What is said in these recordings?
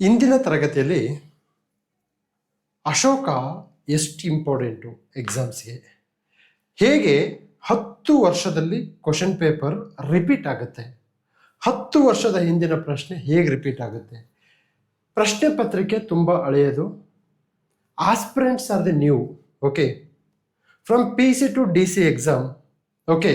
ಇಂದಿನ ತರಗತಿಯಲ್ಲಿ ಅಶೋಕ ಎಷ್ಟು ಇಂಪಾರ್ಟೆಂಟು ಎಕ್ಸಾಮ್ಸ್ಗೆ, ಹೇಗೆ 10 ವರ್ಷದಲ್ಲಿ ಕ್ವಶನ್ ಪೇಪರ್ ರಿಪೀಟ್ ಆಗುತ್ತೆ, 10 ವರ್ಷದ ಹಿಂದಿನ ಪ್ರಶ್ನೆ ಹೇಗೆ ರಿಪೀಟ್ ಆಗುತ್ತೆ, ಪ್ರಶ್ನೆ ಪತ್ರಿಕೆ ತುಂಬ ಹಳೆಯದು, aspirants are the new, okay, from PC to DC exam, okay,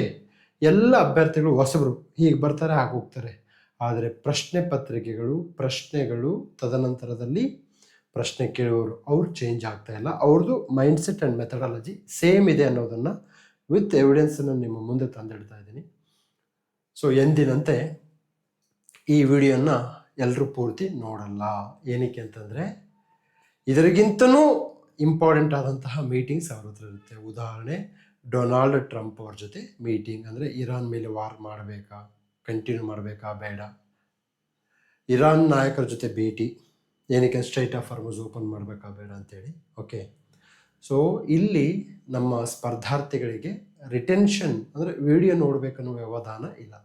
ಎಲ್ಲ ಅಭ್ಯರ್ಥಿಗಳು ಹೊಸಬರು, ಹೀಗೆ ಬರ್ತಾರೆ ಹಾಗೆ ಹೋಗ್ತಾರೆ. ಆದರೆ ಪ್ರಶ್ನೆ ಪತ್ರಿಕೆಗಳು, ಪ್ರಶ್ನೆಗಳು, ತದನಂತರದಲ್ಲಿ ಪ್ರಶ್ನೆ ಕೇಳುವವರು ಅವ್ರು ಚೇಂಜ್ ಆಗ್ತಾ ಇಲ್ಲ, ಅವ್ರದ್ದು ಮೈಂಡ್ಸೆಟ್ ಆ್ಯಂಡ್ ಮೆಥಡಾಲಜಿ ಸೇಮ್ ಇದೆ ಅನ್ನೋದನ್ನು ವಿತ್ ಎವಿಡೆನ್ಸನ್ನು ನಿಮ್ಮ ಮುಂದೆ ತಂದಿಡ್ತಾ ಇದ್ದೀನಿ. ಸೊ ಎಂದಿನಂತೆ ಈ ವಿಡಿಯೋನ ಎಲ್ಲರೂ ಪೂರ್ತಿ ನೋಡಲ್ಲ. ಏನಕ್ಕೆ ಅಂತಂದರೆ ಇದರಿಗಿಂತನೂ ಇಂಪಾರ್ಟೆಂಟ್ ಆದಂತಹ ಮೀಟಿಂಗ್ಸ್ ಅವ್ರ ಹತ್ರ ಇರುತ್ತೆ. ಉದಾಹರಣೆ, ಡೊನಾಲ್ಡ್ ಟ್ರಂಪ್ ಅವ್ರ ಜೊತೆ ಮೀಟಿಂಗ್, ಅಂದರೆ ಇರಾನ್ ಮೇಲೆ ವಾರ್ ಮಾಡಬೇಕಾ, ಕಂಟಿನ್ಯೂ ಮಾಡಬೇಕಾ ಬೇಡ, ಇರಾನ್ ನಾಯಕರ ಜೊತೆ ಭೇಟಿ, ಏನಕ್ಕೆ ಸ್ಟ್ರೈಟ್ ಆಫ್ ಹಾರ್ಮುಜ್ ಓಪನ್ ಮಾಡಬೇಕಾ ಬೇಡ ಅಂತೇಳಿ. ಓಕೆ, ಸೊ ಇಲ್ಲಿ ನಮ್ಮ ಸ್ಪರ್ಧಾರ್ಥಿಗಳಿಗೆ ರಿಟೆನ್ಷನ್ ಅಂದರೆ ವಿಡಿಯೋ ನೋಡಬೇಕನ್ನೋ ವ್ಯವಧಾನ ಇಲ್ಲ.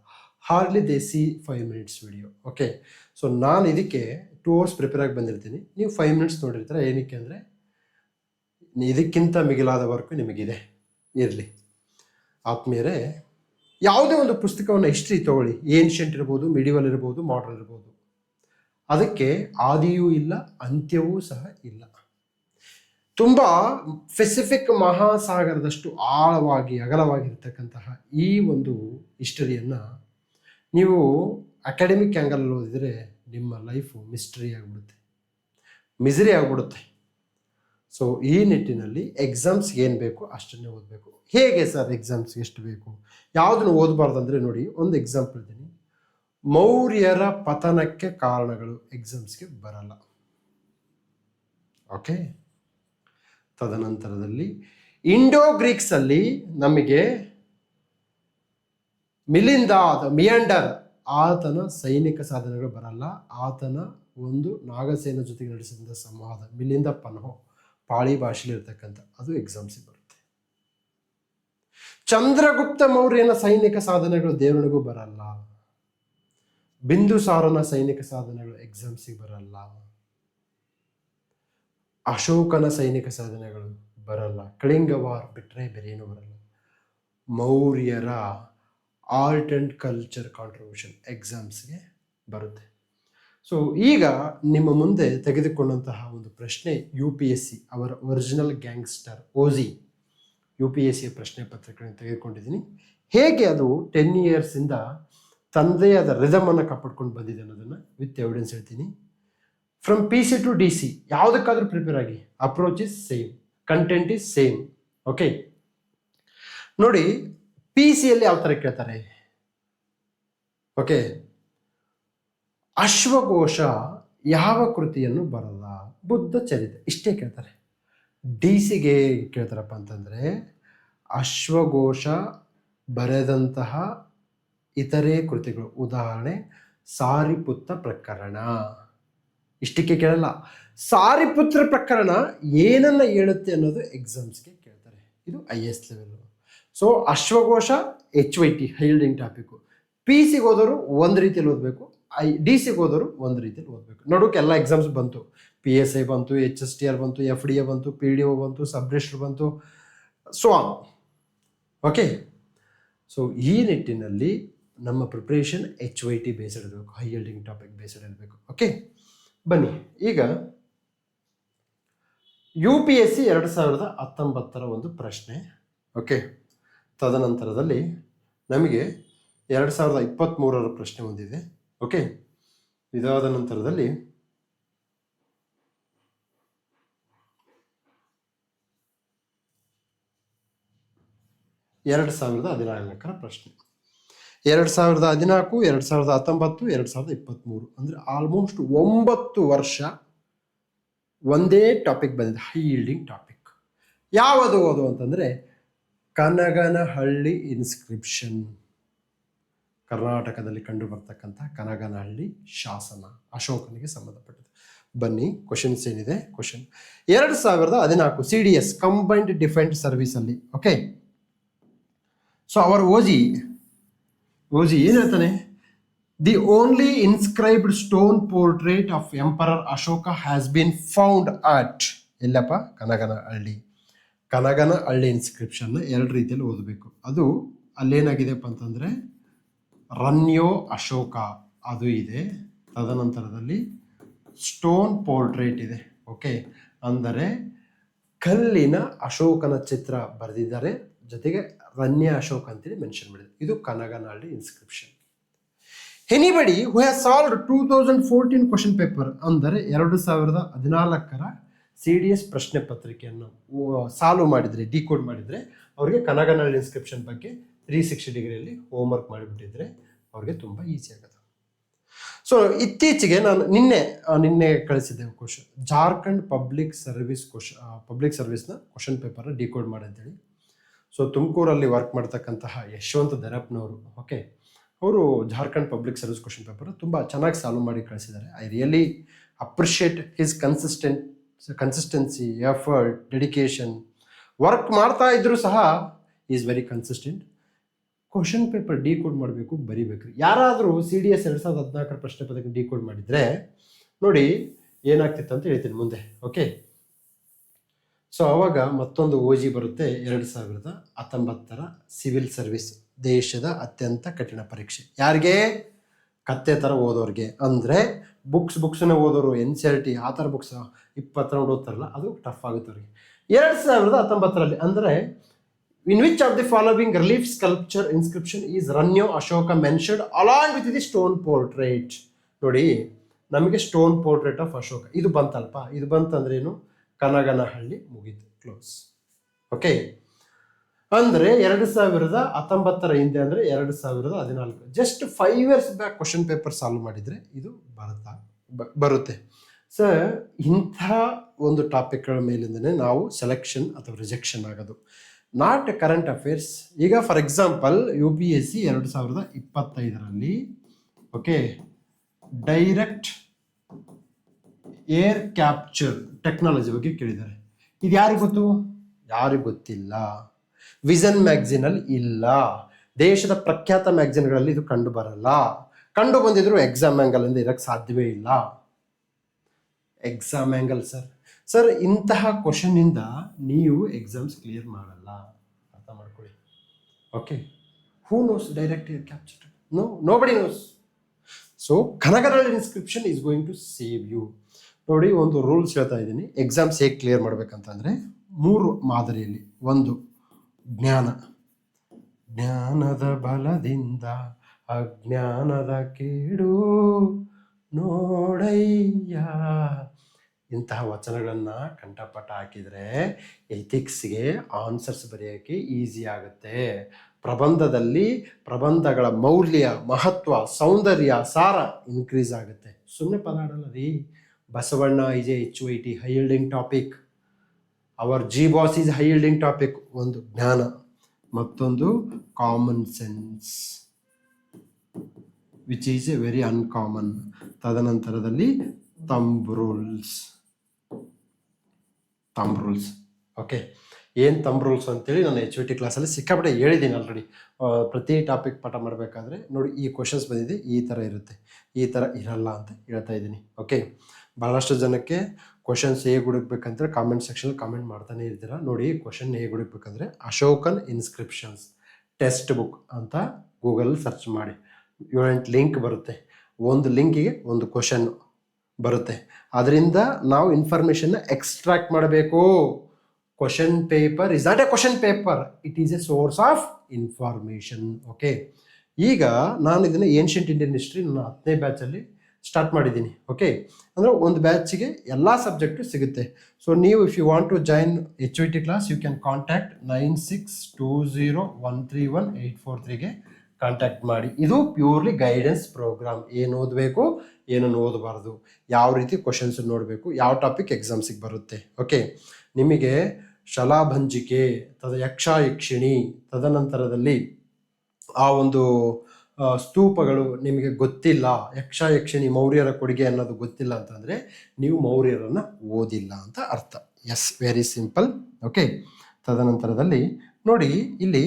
Hardly they see 5 minutes video. Okay, so ನಾನು ಇದಕ್ಕೆ 2 hours ಪ್ರಿಪೇರ್ ಆಗಿ ಬಂದಿರ್ತೀನಿ, ನೀವು 5 minutes ನೋಡಿರ್ತೀರ. ಏನಕ್ಕೆ ಅಂದರೆ ಇದಕ್ಕಿಂತ ಮಿಗಿಲಾದ ವರ್ಕು ನಿಮಗಿದೆ. ಇರಲಿ ಆತ್ಮೀಯರೇ, ಯಾವುದೇ ಒಂದು ಪುಸ್ತಕವನ್ನು ಹಿಸ್ಟ್ರಿ ತೊಗೊಳ್ಳಿ, ಏನ್ಷಿಯಂಟ್ ಇರ್ಬೋದು, ಮಿಡಿವಲ್ ಇರ್ಬೋದು, ಮಾಡರ್ನ್ ಇರ್ಬೋದು, ಅದಕ್ಕೆ ಆದಿಯೂ ಇಲ್ಲ, ಅಂತ್ಯವೂ ಸಹ ಇಲ್ಲ. ತುಂಬ ಸ್ಪೆಸಿಫಿಕ್ ಮಹಾಸಾಗರದಷ್ಟು ಆಳವಾಗಿ ಅಗಲವಾಗಿರ್ತಕ್ಕಂತಹ ಈ ಒಂದು ಹಿಸ್ಟರಿಯನ್ನು ನೀವು ಅಕಾಡೆಮಿಕ್ ಆ್ಯಂಗಲಲ್ಲಿ ಓದಿದರೆ ನಿಮ್ಮ ಲೈಫು ಮಿಸ್ಟರಿ ಆಗಿಬಿಡುತ್ತೆ, ಮಿಸರಿ ಆಗಿಬಿಡುತ್ತೆ. ಸೊ ಈ ನಿಟ್ಟಿನಲ್ಲಿ ಎಕ್ಸಾಮ್ಸ್ಗೆ ಏನು ಬೇಕು ಅಷ್ಟನ್ನೇ ಓದಬೇಕು. ಹೇಗೆ ಸರ್ ಎಕ್ಸಾಮ್ಸ್ಗೆ ಎಷ್ಟು ಬೇಕು, ಯಾವುದನ್ನು ಓದಬಾರ್ದು ಅಂದರೆ ನೋಡಿ, ಒಂದು ಎಕ್ಸಾಂಪಲ್ ಇದ್ದೀನಿ. ಮೌರ್ಯರ ಪತನಕ್ಕೆ ಕಾರಣಗಳು ಎಕ್ಸಾಮ್ಸ್ಗೆ ಬರಲ್ಲ. ಓಕೆ, ತದನಂತರದಲ್ಲಿ ಇಂಡೋ ಗ್ರೀಕ್ಸಲ್ಲಿ ನಮಗೆ ಮಿಯಾಂಡರ್ ಆತನ ಸೈನಿಕ ಸಾಧನೆಗಳು ಬರಲ್ಲ. ಆತನ ಒಂದು ನಾಗಸೇನ ಜೊತೆಗೆ ನಡೆಸಿದ ಸಂವಾದ, ಮಿಲಿಂದ ಪನ್ಹೋ, ಪಾಳಿ ಭಾಷೆಯಲ್ಲಿ ಇರ್ತಕ್ಕಂಥ, ಅದು ಎಕ್ಸಾಮ್ಸಿಗೆ ಬರುತ್ತೆ. ಚಂದ್ರಗುಪ್ತ ಮೌರ್ಯನ ಸೈನಿಕ ಸಾಧನೆಗಳು ದೇವನಿಗೂ ಬರಲ್ಲ. ಬಿಂದುಸಾರನ ಸೈನಿಕ ಸಾಧನೆಗಳು ಎಕ್ಸಾಮ್ಸಿಗೆ ಬರಲ್ಲ. ಅಶೋಕನ ಸೈನಿಕ ಸಾಧನೆಗಳು ಬರಲ್ಲ. ಕಳಿಂಗ ವಾರ್ ಬಿಟ್ಟರೆ ಬೇರೇನೂ ಬರಲ್ಲ. ಮೌರ್ಯರ ಆರ್ಟ್ ಆ್ಯಂಡ್ ಕಲ್ಚರ್ ಕಾಂಟ್ರಿಬ್ಯೂಷನ್ ಎಕ್ಸಾಮ್ಸ್ಗೆ ಬರುತ್ತೆ. ಸೊ ಈಗ ನಿಮ್ಮ ಮುಂದೆ ತೆಗೆದುಕೊಂಡಂತಹ ಒಂದು ಪ್ರಶ್ನೆ UPSC ಅವರ ಒರಿಜಿನಲ್ ಗ್ಯಾಂಗ್ಸ್ಟರ್ OG UPSC ಪ್ರಶ್ನೆ ಪತ್ರಿಕೆಗಳನ್ನು ತೆಗೆದುಕೊಂಡಿದ್ದೀನಿ. ಹೇಗೆ ಅದು 10 yearsಯಿಂದ ತಂದೆಯಾದ ರಿದಮನ್ನು ಕಾಪಾಡ್ಕೊಂಡು ಬಂದಿದೆ ಅನ್ನೋದನ್ನು ವಿತ್ ಎವಿಡೆನ್ಸ್ ಹೇಳ್ತೀನಿ. ಫ್ರಮ್ PC ಟು DC ಯಾವುದಕ್ಕಾದ್ರೂ ಪ್ರಿಪೇರ್ ಆಗಿ, approach is same, content is same. Okay, ನೋಡಿ PCಯಲ್ಲಿ ಯಾವ ಥರ ಕೇಳ್ತಾರೆ. ಓಕೆ, ಅಶ್ವಘೋಷ ಯಾವ ಕೃತಿಯನ್ನು ಬರದ, ಬುದ್ಧ ಚರಿತೆ, ಇಷ್ಟೇ ಕೇಳ್ತಾರೆ. DCಗೆ ಕೇಳ್ತಾರಪ್ಪ ಅಂತಂದರೆ ಅಶ್ವಘೋಷ ಬರೆದಂತಹ ಇತರೆ ಕೃತಿಗಳು, ಉದಾಹರಣೆ ಸಾರಿಪುತ್ತ ಪ್ರಕರಣ, ಇಷ್ಟಕ್ಕೆ ಕೇಳಲ್ಲ. ಸಾರಿಪುತ್ರ ಪ್ರಕರಣ ಏನನ್ನ ಹೇಳುತ್ತೆ ಅನ್ನೋದು ಎಕ್ಸಾಮ್ಸ್ಗೆ ಕೇಳ್ತಾರೆ. ಇದು IAS ಲೆವೆಲ್ಲು. ಸೊ ಅಶ್ವಘೋಷ HYT ಹೈಲ್ಡಿಂಗ್ ಟಾಪಿಕ್ಕು. PCಗೆ ಹೋದವರು ಒಂದು ರೀತಿಯಲ್ಲಿ ಓದಬೇಕು, DCಗೆ ಹೋದವರು ಒಂದು ರೀತಿಯಲ್ಲಿ ಓದಬೇಕು. ನೋಡೋಕೆ ಎಲ್ಲ ಎಕ್ಸಾಮ್ಸ್ ಬಂತು, PSI ಬಂತು, HSTR ಬಂತು, FDA ಬಂತು, PDO ಬಂತು, ಸಬ್ ರಿಜಿಸ್ಟರ್ ಬಂತು, ಸೊ ಓಕೆ. ಸೊ ಈ ನಿಟ್ಟಿನಲ್ಲಿ ನಮ್ಮ ಪ್ರಿಪ್ರೇಷನ್ HYT ಬೇಸ್ಡ್ ಇರಬೇಕು, ಹೈ ಹೈಲ್ಡಿಂಗ್ ಟಾಪಿಕ್ ಬೇಸ್ಡ್ ಇರಬೇಕು. ಓಕೆ, ಬನ್ನಿ ಈಗ UPSC 2019 ಒಂದು ಪ್ರಶ್ನೆ. ಓಕೆ, ತದನಂತರದಲ್ಲಿ ನಮಗೆ 2023 ಪ್ರಶ್ನೆ ಒಂದಿದೆ. ಓಕೆ, ಇದಾದ ನಂತರದಲ್ಲಿ 2014 ಪ್ರಶ್ನೆ, 2014, 2019, 2023, ಅಂದರೆ ಆಲ್ಮೋಸ್ಟ್ 9 ವರ್ಷ ಒಂದೇ ಟಾಪಿಕ್ ಬಂದಿದೆ, ಹೈ ಹೀಲ್ಡಿಂಗ್ ಟಾಪಿಕ್. ಯಾವುದು ಅದು ಅಂತಂದರೆ ಕನಗನಹಳ್ಳಿ ಇನ್ಸ್ಕ್ರಿಪ್ಷನ್, ಕರ್ನಾಟಕದಲ್ಲಿ ಕಂಡು ಬರ್ತಕ್ಕಂಥ ಕನಗನಹಳ್ಳಿ ಶಾಸನ, ಅಶೋಕನಿಗೆ ಸಂಬಂಧಪಟ್ಟಿದೆ. ಬನ್ನಿ ಕ್ವಶನ್ಸ್ ಏನಿದೆ. ಕ್ವಶನ್ 2014 CDS ಕಂಬೈನ್ಡ್ ಡಿಫೆನ್ಸ್ ಸರ್ವಿಸಲ್ಲಿ. ಓಕೆ, ಸೊ ಅವರ OG ಏನು ಹೇಳ್ತಾನೆ, the only inscribed stone portrait of emperor Ashoka has been found at ಎಲ್ಲಪ್ಪ ಕನಗನಹಳ್ಳಿ. ಕನಗನಹಳ್ಳಿ ಇನ್ಸ್ಕ್ರಿಪ್ಷನ್ನ ಎರಡು ರೀತಿಯಲ್ಲಿ ಓದಬೇಕು. ಅದು ಅಲ್ಲೇನಾಗಿದೆಪ್ಪ ಅಂತಂದರೆ ರನ್ಯೋ ಅಶೋಕ ಅದು ಇದೆ, ತದನಂತರದಲ್ಲಿ ಸ್ಟೋನ್ ಪೋರ್ಟ್ರೇಟ್ ಇದೆ. ಓಕೆ, ಅಂದರೆ ಕಲ್ಲಿನ ಅಶೋಕನ ಚಿತ್ರ ಬರೆದಿದ್ದಾರೆ, ಜೊತೆಗೆ ರನ್ಯ ಅಶೋಕ್ ಅಂತೇಳಿ ಮೆನ್ಷನ್ ಮಾಡಿದ್ದಾರೆ. ಇದು Kanaganahalli inscription. Anybody who has solved 2014 question paper, ಅಂದರೆ 2014ರ CDS ಪ್ರಶ್ನೆ ಪತ್ರಿಕೆಯನ್ನು ಸಾಲ್ವ್ ಮಾಡಿದರೆ, ಡಿಕೋಡ್ ಮಾಡಿದರೆ ಅವ್ರಿಗೆ ಕನಗನಹಳ್ಳಿ ಇನ್ಸ್ಕ್ರಿಪ್ಷನ್ ಬಗ್ಗೆ 360 ಡಿಗ್ರಿಯಲ್ಲಿ ಹೋಮ್ವರ್ಕ್ ಮಾಡಿಬಿಟ್ಟಿದ್ರೆ ಅವ್ರಿಗೆ ತುಂಬ ಈಸಿ ಆಗುತ್ತೆ. ಸೊ ಇತ್ತೀಚೆಗೆ ನಾನು ನಿನ್ನೆ ಕಳಿಸಿದ್ದೆ ಕ್ವಶನ್, ಜಾರ್ಖಂಡ್ ಪಬ್ಲಿಕ್ ಸರ್ವಿಸ್ನ ಕ್ವಶನ್ ಪೇಪರ್ ಡಿಕೋಡ್ ಮಾಡಂತೇಳಿ. ಸೊ ತುಮಕೂರಲ್ಲಿ ವರ್ಕ್ ಮಾಡ್ತಕ್ಕಂತಹ ಯಶವಂತ್ ದರಪ್ನವರು, ಓಕೆ, ಅವರು Jharkhand public service question paper ತುಂಬ ಚೆನ್ನಾಗಿ ಸಾಲ್ವ್ ಮಾಡಿ ಕಳಿಸಿದ್ದಾರೆ. I really appreciate his consistency, effort, dedication. Work ಮಾಡ್ತಾ ಇದ್ರೂ ಸಹ is very consistent. Question paper decode ಮಾಡಬೇಕು, ಬರಿಬೇಕು. ಯಾರಾದರೂ CDS 2014 ಪ್ರಶ್ನೆ ಪತ್ರಿಕೆ ಡಿಕೋಡ್ ಮಾಡಿದರೆ ನೋಡಿ ಏನಾಗ್ತಿತ್ತು ಅಂತ ಹೇಳ್ತೀನಿ ಮುಂದೆ. ಓಕೆ, ಸೊ ಅವಾಗ ಮತ್ತೊಂದು OG ಬರುತ್ತೆ, 2019ರ ಸಿವಿಲ್ ಸರ್ವಿಸ್, ದೇಶದ ಅತ್ಯಂತ ಕಠಿಣ ಪರೀಕ್ಷೆ. ಯಾರಿಗೆ? ಕತ್ತೆ ಥರ ಓದೋರಿಗೆ, ಅಂದರೆ ಬುಕ್ಸ್ನ ಓದೋರು, NCERT ಆ ಥರ ಬುಕ್ಸ್ 20 ರೌಂಡ್ ಓದ್ತಾರಲ್ಲ, ಅದು ಟಫ್ ಆಗುತ್ತೆ ಅವ್ರಿಗೆ. 2019ರಲ್ಲಿ ಅಂದರೆ in which of the following relief sculpture inscription is Ranyo Ashoka mentioned along with the stone portrait? ನೋಡಿ ನಮಗೆ ಸ್ಟೋನ್ ಪೋರ್ಟ್ರೇಟ್ ಆಫ್ ಅಶೋಕ ಇದು ಬಂತಲ್ಪ, ಇದು ಬಂತಂದ್ರೇನು? ಕನಗನಹಳ್ಳಿ ಮುಗೀತು, ಕ್ಲೋಸ್. ಓಕೆ, ಅಂದರೆ 2019ರ ಹಿಂದೆ ಅಂದರೆ 2014, just 5 years back question paper solve ಮಾಡಿದರೆ ಇದು ಬರುತ್ತೆ. ಸರ್, ಇಂಥ ಒಂದು ಟಾಪಿಕ್ಗಳ ಮೇಲಿಂದನೇ ನಾವು ಸೆಲೆಕ್ಷನ್ ಅಥವಾ ರಿಜೆಕ್ಷನ್ ಆಗೋದು, ನಾಟ್ ಕರೆಂಟ್ ಅಫೇರ್ಸ್. ಈಗ ಫಾರ್ ಎಕ್ಸಾಂಪಲ್ UPSC 2025ರಲ್ಲಿ okay direct air capture technology ಬಗ್ಗೆ ಕೇಳಿದ್ದಾರೆ. ಇದು ಯಾರಿಗೆ ಗೊತ್ತು? ಯಾರಿಗೂ ಗೊತ್ತಿಲ್ಲ. ವಿಷನ್ ಮ್ಯಾಗ್ಝಿನಲ್ಲಿ ಇಲ್ಲ, ದೇಶದ ಪ್ರಖ್ಯಾತ ಮ್ಯಾಗ್ಝಿನ್ಗಳಲ್ಲಿ ಇದು ಕಂಡು ಬರಲ್ಲ. ಕಂಡು ಬಂದಿದ್ರು ಎಕ್ಸಾಮ್ ಆ್ಯಂಗಲಿಂದ ಇರೋಕ್ಕೆ ಸಾಧ್ಯವೇ ಇಲ್ಲ. ಎಕ್ಸಾಮ್ ಆ್ಯಂಗಲ್ ಸರ್ ಇಂತಹ ಕ್ವಶನ್ನಿಂದ ನೀವು ಎಕ್ಸಾಮ್ಸ್ ಕ್ಲಿಯರ್ ಮಾಡಲ್ಲ, ಅರ್ಥ ಮಾಡ್ಕೊಳ್ಳಿ. Okay, who knows direct air capture? Nobody knows. So Kanaganahalli inscription is going to save you. ನೋಡಿ, ಒಂದು ರೂಲ್ಸ್ ಹೇಳ್ತಾ ಇದ್ದೀನಿ, ಎಕ್ಸಾಮ್ಸ್ ಹೇಗೆ ಕ್ಲಿಯರ್ ಮಾಡ್ಬೇಕಂತಂದರೆ 3 ಮಾದರಿಯಲ್ಲಿ. ಒಂದು ಜ್ಞಾನದ ಬಲದಿಂದ ಅಜ್ಞಾನದ ಕೇಡು ನೋಡಯ್ಯ, ಇಂತಹ ವಚನಗಳನ್ನು ಕಂಠಪಟ ಹಾಕಿದರೆ ಎಥಿಕ್ಸ್ಗೆ ಆನ್ಸರ್ಸ್ ಬರೆಯೋಕ್ಕೆ ಈಸಿ ಆಗುತ್ತೆ. ಪ್ರಬಂಧಗಳ ಮೌಲ್ಯ, ಮಹತ್ವ, ಸೌಂದರ್ಯ, ಸಾರ ಇನ್ಕ್ರೀಸ್ ಆಗುತ್ತೆ. ಸುಮ್ಮನೆ ಪದ ಆಡಲ್ಲ ರೀ. Basavanna is a HYT, high yielding topic. Our GBoss is high yielding topic. ಒಂದು ಜ್ಞಾನ, ಮತ್ತೊಂದು common sense which is a very uncommon. ತದನಂತರದಲ್ಲಿ ಥಂಬ್ ರೂಲ್ಸ್. ಓಕೆ, ಏನು ಥಂಬ್ ರೂಲ್ಸ್ ಅಂತೇಳಿ ನಾನು HYT ಕ್ಲಾಸಲ್ಲಿ ಸಿಕ್ಕಾಪಟ್ಟೆ ಹೇಳಿದ್ದೀನಿ ಆಲ್ರೆಡಿ. ಪ್ರತಿ ಟಾಪಿಕ್ ಪಾಠ ಮಾಡಬೇಕಾದ್ರೆ ನೋಡಿ, ಈ ಕ್ವಶನ್ಸ್ ಬಂದಿದೆ, ಈ ಥರ ಇರುತ್ತೆ, ಈ ಥರ ಇರಲ್ಲ ಅಂತ ಹೇಳ್ತಾ ಇದ್ದೀನಿ. ಓಕೆ, ಭಾಳಷ್ಟು ಜನಕ್ಕೆ ಕ್ವಶನ್ಸ್ ಹೇಗೆ ಹುಡುಕ್ಬೇಕಂತ ಕಾಮೆಂಟ್ ಸೆಕ್ಷನಲ್ಲಿ ಕಾಮೆಂಟ್ ಮಾಡ್ತಾನೆ ಇರ್ತೀರ. ನೋಡಿ, ಕ್ವಶನ್ ಹೇಗೆ ಹುಡುಕ್ಬೇಕಂದ್ರೆ ಅಶೋಕನ್ ಇನ್ಸ್ಕ್ರಿಪ್ಷನ್ಸ್ ಟೆಕ್ಸ್ಟ್ ಬುಕ್ ಅಂತ ಗೂಗಲಲ್ಲಿ ಸರ್ಚ್ ಮಾಡಿ, 7-8 ಲಿಂಕ್ ಬರುತ್ತೆ. ಒಂದು ಲಿಂಕಿಗೆ ಒಂದು ಕ್ವಶನ್ ಬರುತ್ತೆ. ಅದರಿಂದ ನಾವು ಇನ್ಫಾರ್ಮೇಷನ್ನ ಎಕ್ಸ್ಟ್ರಾಕ್ಟ್ ಮಾಡಬೇಕು. Question paper is not A question paper, it is A source of information. Okay, ಈಗ ನಾನು ಇದನ್ನು ಏನ್ಷಿಯಂಟ್ ಇಂಡಿಯನ್ ಹಿಸ್ಟ್ರಿ ನನ್ನ 10ನೇ ಬ್ಯಾಚಲ್ಲಿ ಸ್ಟಾರ್ಟ್ ಮಾಡಿದ್ದೀನಿ. ಓಕೆ, ಅಂದರೆ ಒಂದು ಬ್ಯಾಚಿಗೆ ಎಲ್ಲ ಸಬ್ಜೆಕ್ಟು ಸಿಗುತ್ತೆ. ಸೊ ನೀವು if you want to join HYT class, you can contact 9620131843ಗೆ ಕಾಂಟ್ಯಾಕ್ಟ್ ಮಾಡಿ. ಇದು ಪ್ಯೂರ್ಲಿ ಗೈಡೆನ್ಸ್ ಪ್ರೋಗ್ರಾಮ್. ಏನು ಓದಬೇಕು, ಏನನ್ನು ಓದಬಾರ್ದು, ಯಾವ ರೀತಿ ಕ್ವಶನ್ಸ್ ನೋಡಬೇಕು, ಯಾವ ಟಾಪಿಕ್ ಎಕ್ಸಾಮ್ಸಿಗೆ ಬರುತ್ತೆ. ಓಕೆ, ನಿಮಗೆ ಶಲಾಭಂಜಿಕೆ, ಯಕ್ಷಿಣಿ, ತದನಂತರದಲ್ಲಿ ಆ ಒಂದು ಸ್ತೂಪಗಳು ನಿಮಗೆ ಗೊತ್ತಿಲ್ಲ, ಯಕ್ಷಿಣಿ ಮೌರ್ಯರ ಕೊಡುಗೆ ಅನ್ನೋದು ಗೊತ್ತಿಲ್ಲ ಅಂತಂದರೆ ನೀವು ಮೌರ್ಯರನ್ನು ಓದಿಲ್ಲ ಅಂತ ಅರ್ಥ. S, very simple. ಓಕೆ, ತದನಂತರದಲ್ಲಿ ನೋಡಿ, ಇಲ್ಲಿ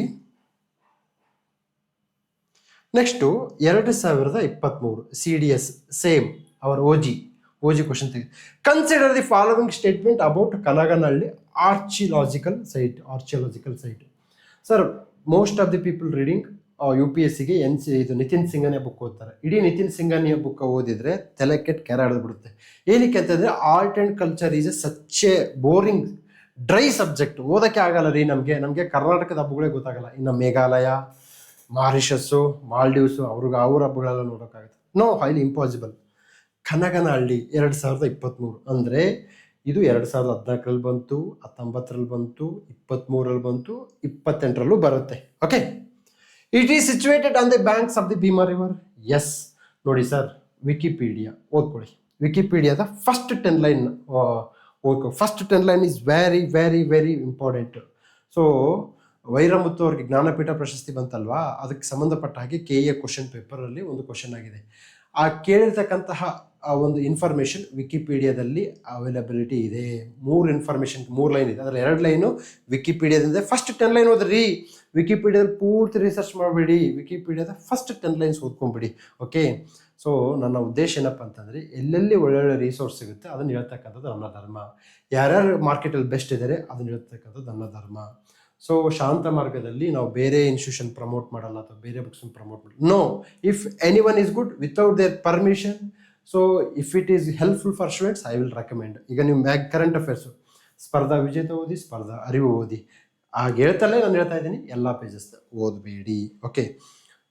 next 2023 CDS same our O G question ತೆಗೆದು consider the following statement about Kanaganahalli archaeological site. Sir, most of the people reading UPSCಗೆ ಇದು ನಿತಿನ್ ಸಿಂಗನಿಯ ಬುಕ್ ಓದ್ತಾರೆ. ಇಡೀ ನಿತಿನ್ ಸಿಂಗನಿಯ ಬುಕ್ ಓದಿದ್ರೆ ತಲೆ ಕೆಟ್ಟು ಕೆರೆ ಬಿಡುತ್ತೆ. ಏನಕ್ಕೆ ಅಂತಂದರೆ art and culture is A such A boring dry subject. ಓದೋಕ್ಕೆ ಆಗಲ್ಲ ರೀ. ನಮಗೆ ಕರ್ನಾಟಕದ ಹಬ್ಬಗಳೇ ಗೊತ್ತಾಗಲ್ಲ. ಇನ್ನು ಮೇಘಾಲಯ, ಮಾರಿಷಸ್ಸು, ಮಾಲ್ಡೀವ್ಸು ಅವ್ರ ಹಬ್ಬಗಳೆಲ್ಲ ನೋಡೋಕ್ಕಾಗುತ್ತೆ. No, highly impossible. ಕನಗನಹಳ್ಳಿ 2023 ಅಂದರೆ ಇದು 2014ರಲ್ಲಿ ಬಂತು, 19ರಲ್ಲಿ ಬಂತು, 23ರಲ್ಲಿ ಬಂತು, 28ರಲ್ಲೂ ಬರುತ್ತೆ. Okay, it is situated on the banks of the Bhima river. Yes, ನೋಡಿ ಸರ್, ವಿಕಿಪೀಡಿಯಾ ಓದ್ಕೊಳ್ಳಿ. ವಿಕಿಪೀಡಿಯಾದ ಫಸ್ಟ್ 10 ಲೈನ್ ಓದ್ಕೊ. First 10 line is very very very important. So Vairamuthu ಅವ್ರಿಗೆ ಜ್ಞಾನಪೀಠ ಪ್ರಶಸ್ತಿ ಬಂತಲ್ವಾ, ಅದಕ್ಕೆ ಸಂಬಂಧಪಟ್ಟ ಹಾಗೆ KA ಕ್ವಶನ್ ಪೇಪರಲ್ಲಿ ಒಂದು ಕ್ವಶನ್ ಆಗಿದೆ. ಆ ಕೇಳಿರ್ತಕ್ಕಂತಹ ಒಂದು ಇನ್ಫಾರ್ಮೇಷನ್ ವಿಕಿಪೀಡಿಯಾದಲ್ಲಿ ಅವೈಲಬಿಲಿಟಿ ಇದೆ. 3 ಲೈನ್ ಇದೆ, ಅದರ 2 ಲೈನು ವಿಕಿಪೀಡಿಯಾದಿಂದ. ಫಸ್ಟ್ 10 ಲೈನ್ ಓದ್ರಿ. ವಿಕಿಪೀಡಿಯಾದಲ್ಲಿ ಪೂರ್ತಿ ರಿಸರ್ಚ್ ಮಾಡಬೇಡಿ, ವಿಕಿಪೀಡಿಯಾದ ಫಸ್ಟ್ 10 ಲೈನ್ಸ್ ಓದ್ಕೊಂಬಿಡಿ. ಓಕೆ, ಸೊ ನನ್ನ ಉದ್ದೇಶ ಏನಪ್ಪ ಅಂತಂದರೆ, ಎಲ್ಲೆಲ್ಲಿ ಒಳ್ಳೊಳ್ಳೆ ರಿಸೋರ್ಸ್ ಸಿಗುತ್ತೆ ಅದನ್ನು ಹೇಳ್ತಕ್ಕಂಥದ್ದು ನನ್ನ ಧರ್ಮ. ಯಾರ್ಯಾರು ಮಾರ್ಕೆಟಲ್ಲಿ ಬೆಸ್ಟ್ ಇದ್ದಾರೆ ಅದನ್ನು ಹೇಳ್ತಕ್ಕಂಥದ್ದು ನನ್ನ ಧರ್ಮ. ಸೊ ಶಾಂತ ಮಾರ್ಗದಲ್ಲಿ ನಾವು ಬೇರೆ ಇನ್ಸ್ಟಿಟ್ಯೂಷನ್ ಪ್ರಮೋಟ್ ಮಾಡಲ್ಲ ಅಥವಾ ಬೇರೆ ಬುಕ್ಸನ್ನು ಪ್ರಮೋಟ್ ಮಾಡಲ್ಲ. No, if any one is good without their permission, so if it is helpful for students, I will recommend. ಈಗ ನೀವು ಕರೆಂಟ್ ಅಫೇರ್ಸು, ಸ್ಪರ್ಧಾ ವಿಜೇತ ಓದಿ, ಸ್ಪರ್ಧಾ ಅರಿವು ಓದಿ. ಹಾಗೆ ಹೇಳ್ತಲೇ ನಾನು ಹೇಳ್ತಾ ಇದ್ದೀನಿ, ಎಲ್ಲ ಪೇಜಸ್ ಓದಬೇಡಿ. ಓಕೆ,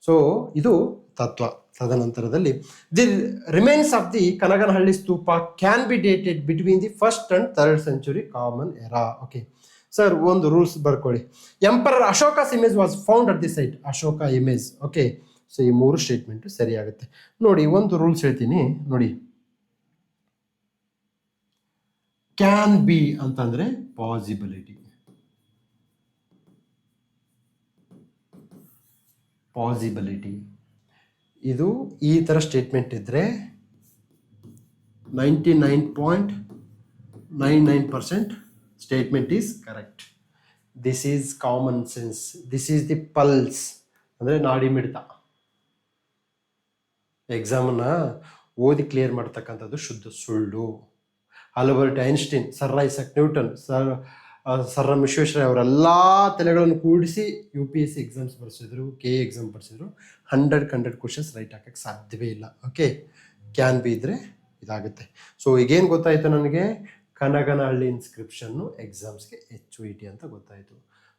ಸೊ ಇದು ತತ್ವ. ತದನಂತರದಲ್ಲಿ the remains of the Kanaganahalli stupa can be dated between the 1st and 3rd century common era. Okay sir, ಒಂದು ರೂಲ್ಸ್ ಬರ್ಕೊಳ್ಳಿ. Emperor Ashoka's image was found at the site. Ashoka image. Okay, so ಈ 3 statement ಸರಿಯಾಗುತ್ತೆ. ನೋಡಿ, ಒಂದು ರೂಲ್ಸ್ ಹೇಳ್ತೀನಿ ನೋಡಿ. ಕ್ಯಾನ್ ಬಿ ಅಂತಂದ್ರೆ ಪಾಸಿಬಿಲಿಟಿ. ಇದು ಈ ಥರ ಸ್ಟೇಟ್ಮೆಂಟ್ ಇದ್ದರೆ 99.99% statement is correct. This is common sense. This is the pulse, ಅಂದರೆ ನಾಡಿ ಮಿಡಿತ. ಎಕ್ಸಾಮನ್ನು ಓದಿ ಕ್ಲಿಯರ್ ಮಾಡ್ತಕ್ಕಂಥದ್ದು ಶುದ್ಧ ಸುಳ್ಳು. Albert Einstein, sir Isaac Newton, sir M Visvesvaraya ಅವರೆಲ್ಲ ತಲೆಗಳನ್ನು ಕೂಡಿಸಿ UPSC ಎಕ್ಸಾಮ್ಸ್ ಬರ್ಸಿದ್ರು, KA ಎಕ್ಸಾಮ್ ಬರ್ಸಿದ್ರು. 100 ಕ್ವಶನ್ಸ್ ರೈಟ್ ಹಾಕಕ್ಕೆ ಸಾಧ್ಯವೇ ಇಲ್ಲ. ಓಕೆ, ಕ್ಯಾನ್ ಬಿ ಇದ್ರೆ ಇದಾಗುತ್ತೆ. ಸೊ ಈಗೇನು ಗೊತ್ತಾಯಿತು ನನಗೆ, ಕನಗನಹಳ್ಳಿ ಇನ್ಸ್ಕ್ರಿಪ್ಷನ್ನು ಎಕ್ಸಾಮ್ಸ್ಗೆ HVT ಅಂತ ಗೊತ್ತಾಯಿತು.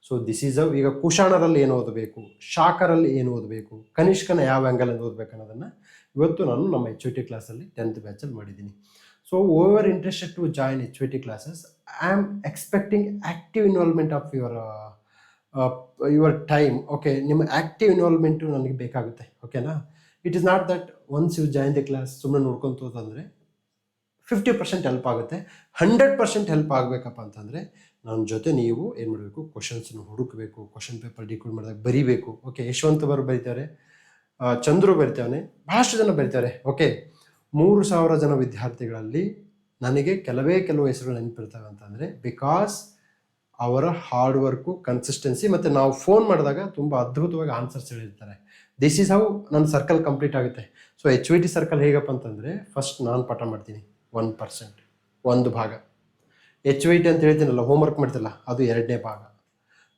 ಸೊ ದಿಸ್ ಈಸ್ ಈಗ ಕುಶಾಣರಲ್ಲಿ ಏನು ಓದಬೇಕು, ಶಾಕರಲ್ಲಿ ಏನು ಓದಬೇಕು, ಕನಿಷ್ಕನ ಯಾವ ಆ್ಯಂಗಲಲ್ಲಿ ಓದಬೇಕು ಅನ್ನೋದನ್ನು ಇವತ್ತು ನಾನು ನಮ್ಮ HVT ಕ್ಲಾಸಲ್ಲಿ 10th ಬ್ಯಾಚಲ್ಲಿ ಮಾಡಿದ್ದೀನಿ. So over interested to join HVT classes, I am expecting active involvement of your time. Okay, ನಿಮ್ಮ ಆ್ಯಕ್ಟಿವ್ ಇನ್ವಾಲ್ವ್ಮೆಂಟು ನನಗೆ ಬೇಕಾಗುತ್ತೆ. ಓಕೆನಾ? It is not that once you join the class ಸುಮ್ಮನೆ ನೋಡ್ಕೊತೋದಂದರೆ 50% ಹೆಲ್ಪ್ ಆಗುತ್ತೆ. 100% ಹೆಲ್ಪ್ ಆಗಬೇಕಪ್ಪ ಅಂತಂದರೆ ನನ್ನ ಜೊತೆ ನೀವು ಏನು ಮಾಡಬೇಕು, ಕ್ವಶನ್ಸನ್ನು ಹುಡುಕಬೇಕು, ಕ್ವಶನ್ ಪೇಪರ್ ಡಿಕೋಡ್ ಮಾಡಿದಾಗ ಬರೀಬೇಕು. ಓಕೆ, ಯಶವಂತ್ ಅವರು ಬರೀತಾರೆ, ಚಂದ್ರು ಬರಿತಾನೆ, ಭಾಳಷ್ಟು ಜನ ಬರೀತಾರೆ. ಓಕೆ, 3000 ಜನ ವಿದ್ಯಾರ್ಥಿಗಳಲ್ಲಿ ನನಗೆ ಕೆಲವು ಹೆಸರುಗಳು ನೆನಪಿರ್ತವೆ ಅಂತಂದರೆ ಬಿಕಾಸ್ ಅವರ ಹಾರ್ಡ್ ವರ್ಕು, ಕನ್ಸಿಸ್ಟೆನ್ಸಿ, ಮತ್ತು ನಾವು ಫೋನ್ ಮಾಡಿದಾಗ ತುಂಬ ಅದ್ಭುತವಾಗಿ ಆನ್ಸರ್ಸ್ ಹೇಳಿರ್ತಾರೆ. ದಿಸ್ ಈಸ್ ಹೌ ನನ್ನ ಸರ್ಕಲ್ ಕಂಪ್ಲೀಟ್ ಆಗುತ್ತೆ. ಸೊ HVT ಸರ್ಕಲ್ ಹೇಗಪ್ಪ ಅಂತಂದರೆ, ಫಸ್ಟ್ ನಾನು ಪಾಠ ಮಾಡ್ತೀನಿ 1%, ಒಂದು ಭಾಗ. HVT ಅಂತ ಹೇಳ್ತೀನಲ್ಲ, ಹೋಮ್ವರ್ಕ್ ಮಾಡ್ತಿಲ್ಲ, ಅದು 2ನೇ ಭಾಗ.